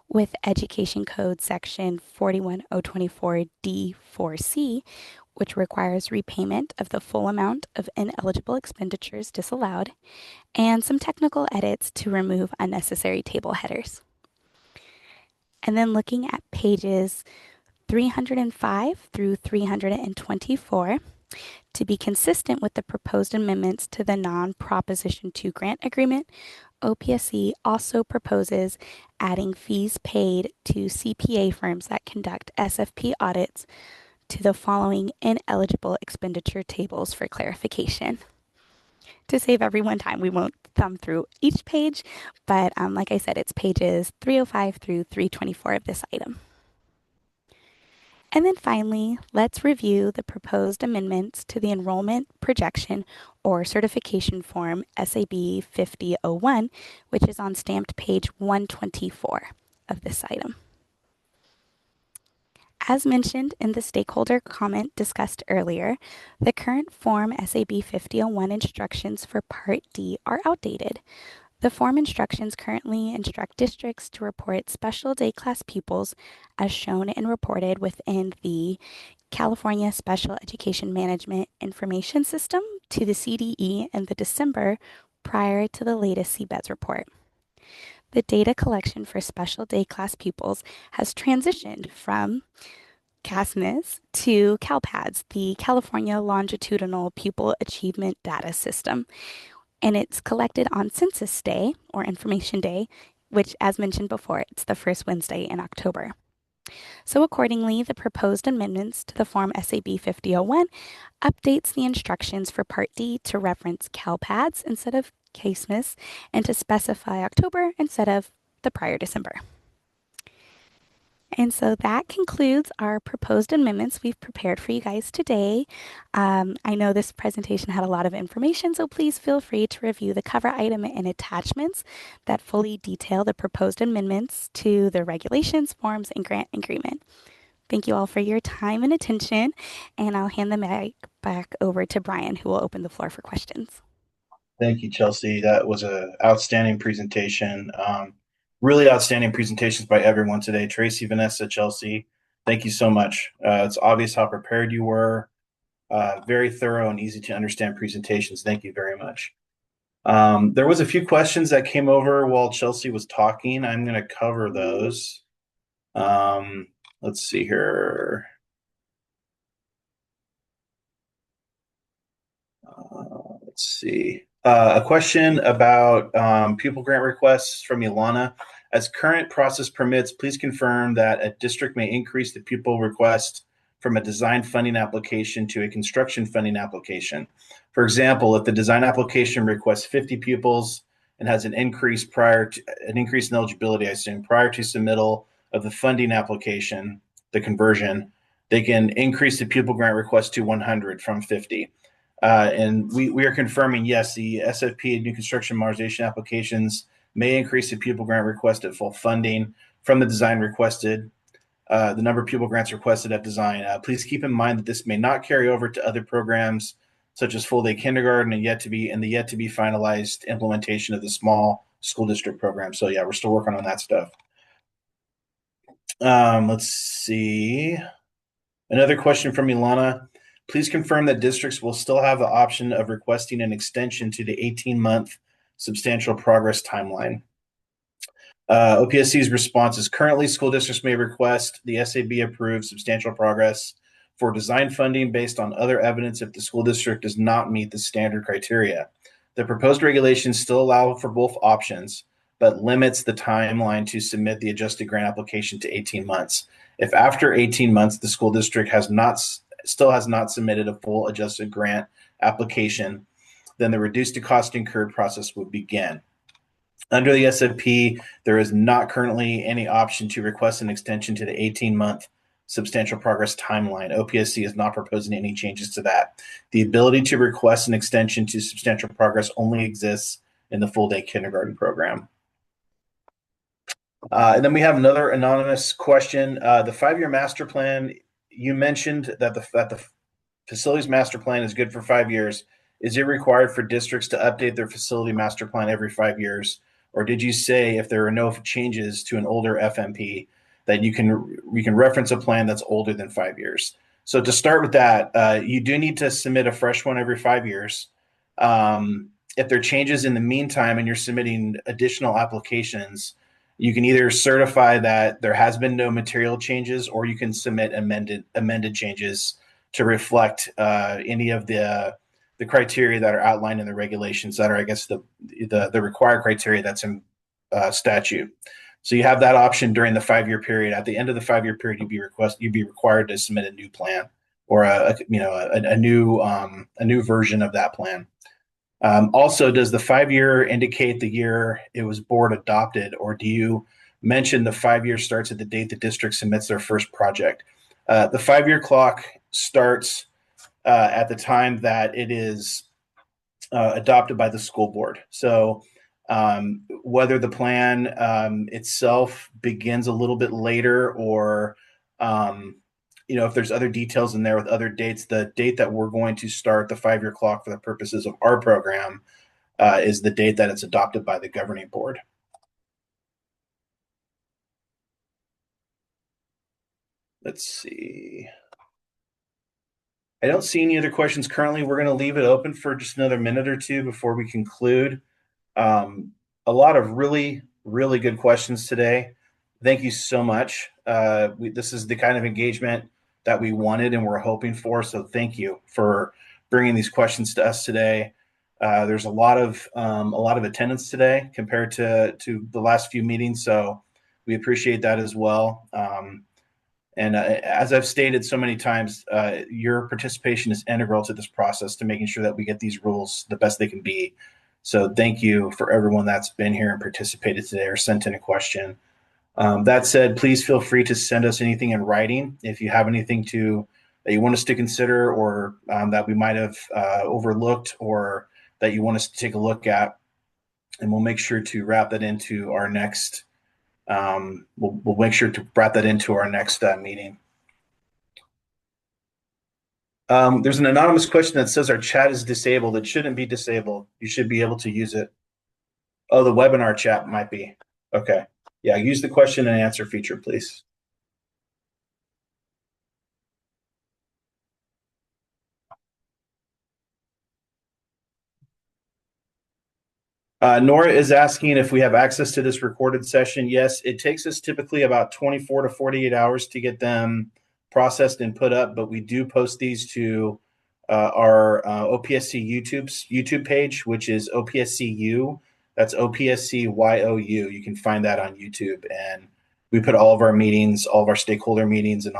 with Education Code Section 41024D4C, which requires repayment of the full amount of ineligible expenditures disallowed, and some technical edits to remove unnecessary table headers. And then looking at pages 305 through 324, to be consistent with the proposed amendments to the non-Proposition 2 grant agreement, OPSC also proposes adding fees paid to CPA firms that conduct SFP audits to the following ineligible expenditure tables for clarification. To save everyone time, we won't thumb through each page, but like I said, it's pages 305 through 324 of this item. And then finally, let's review the proposed amendments to the Enrollment Projection or Certification Form SAB 5001, which is on stamped page 124 of this item. As mentioned in the stakeholder comment discussed earlier, the current Form SAB 5001 instructions for Part D are outdated. The form instructions currently instruct districts to report special day class pupils as shown and reported within the California Special Education Management Information System to the CDE in the December prior to the latest CBEDS report. The data collection for special day class pupils has transitioned from CASNIS to CalPADS, the California Longitudinal Pupil Achievement Data System. And it's collected on Census Day or Information Day, which, as mentioned before, it's the first Wednesday in October. So accordingly, the proposed amendments to the Form SAB 5001 updates the instructions for Part D to reference CalPADS instead of CASNIS and to specify October instead of the prior December. And so that concludes our proposed amendments we've prepared for you guys today. I know this presentation had a lot of information, so please feel free to review the cover item and attachments that fully detail the proposed amendments to the regulations, forms, and grant agreement. Thank you all for your time and attention, and I'll hand the mic back over to Brian, who will open the floor for questions. Thank you, Chelsea. That was an outstanding presentation. Really outstanding presentations by everyone today. Tracy, Vanessa, Chelsea, thank you so much. It's obvious how prepared you were. Very thorough and easy to understand presentations. Thank you very much. There was a few questions that came over while Chelsea was talking. I'm going to cover those. Let's see here. Let's see. A question about pupil grant requests from Ilana. As current process permits, please confirm that a district may increase the pupil request from a design funding application to a construction funding application. For example, if the design application requests 50 pupils and has an increase in eligibility, I assume, prior to submittal of the funding application, the conversion, they can increase the pupil grant request to 100 from 50. And we are confirming, yes, the SFP and new construction modernization applications may increase the pupil grant request at full funding from the design requested, the number of pupil grants requested at design. Please keep in mind that this may not carry over to other programs such as full day kindergarten and the yet to be finalized implementation of the small school district program. So yeah, we're still working on that stuff. Let's see. Another question from Ilana. Please confirm that districts will still have the option of requesting an extension to the 18-month substantial progress timeline. OPSC's response is currently school districts may request the SAB approved substantial progress for design funding based on other evidence if the school district does not meet the standard criteria. The proposed regulations still allow for both options. but limits the timeline to submit the adjusted grant application to 18 months. If after 18 months the school district still has not submitted a full adjusted grant application, then the reduced to cost incurred process would begin. Under the SFP, there is not currently any option to request an extension to the 18-month substantial progress timeline. OPSC is not proposing any changes to that. The ability to request an extension to substantial progress only exists in the full day kindergarten program. And then we have another anonymous question. The 5-year master plan, you mentioned that the facilities master plan is good for 5 years. Is it required for districts to update their facility master plan every 5 years? Or did you say if there are no changes to an older FMP that you can reference a plan that's older than 5 years? So to start with that, you do need to submit a fresh one every 5 years. If there are changes in the meantime and you're submitting additional applications, you can either certify that there has been no material changes, or you can submit amended changes to reflect any of the criteria that are outlined in the regulations that are, I guess, the required criteria that's in statute. So you have that option during the 5-year period. At the end of the 5-year period, you'd be required to submit a new plan or a new version of that plan. Also, does the 5-year indicate the year it was board adopted, or do you mention the 5-year starts at the date the district submits their first project? The 5-year clock starts at the time that it is adopted by the school board. So whether the plan itself begins a little bit later, or if there's other details in there with other dates, the date that we're going to start the 5-year clock for the purposes of our program is the date that it's adopted by the governing board. Let's see. I don't see any other questions currently. We're going to leave it open for just another minute or two before we conclude. A lot of really, really good questions today. Thank you so much. This is the kind of engagement that we wanted and we're hoping for. So thank you for bringing these questions to us today. There's a lot of attendance today compared to the last few meetings, so we appreciate that as well. And as I've stated so many times, your participation is integral to this process, to making sure that we get these rules the best they can be. So thank you for everyone that's been here and participated today or sent in a question. That said, please feel free to send us anything in writing if you have anything that you want us to consider, or that we might have overlooked, or that you want us to take a look at, and we'll make sure to wrap that into our next. We'll make sure to wrap that into our next meeting. There's an anonymous question that says our chat is disabled. It shouldn't be disabled. You should be able to use it. Oh, the webinar chat might be. Okay. Yeah, use the question and answer feature, please. Nora is asking if we have access to this recorded session. Yes, it takes us typically about 24 to 48 hours to get them processed and put up, but we do post these to our OPSC YouTube page, which is OPSCU. That's OPSCYOU. You can find that on YouTube, and we put all of our meetings, all of our stakeholder meetings, and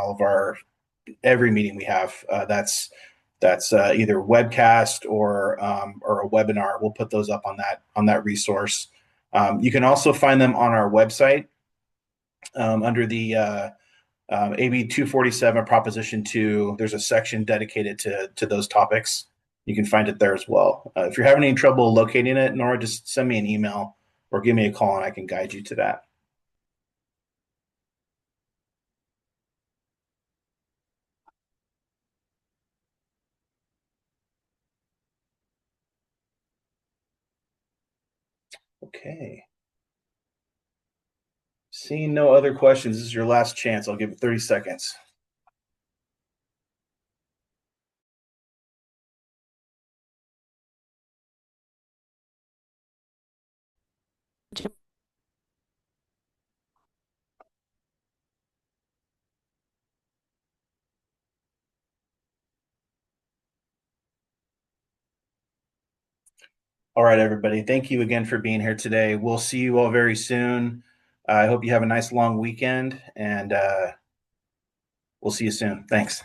every meeting we have. That's either webcast or a webinar. We'll put those up on that resource. You can also find them on our website under the AB 247 Proposition 2. There's a section dedicated to those topics. You can find it there as well. If you're having any trouble locating it, Nora, just send me an email or give me a call and I can guide you to that. Okay. Seeing no other questions, this is your last chance. I'll give it 30 seconds. All right, everybody. Thank you again for being here today. We'll see you all very soon. I hope you have a nice long weekend, and we'll see you soon. Thanks.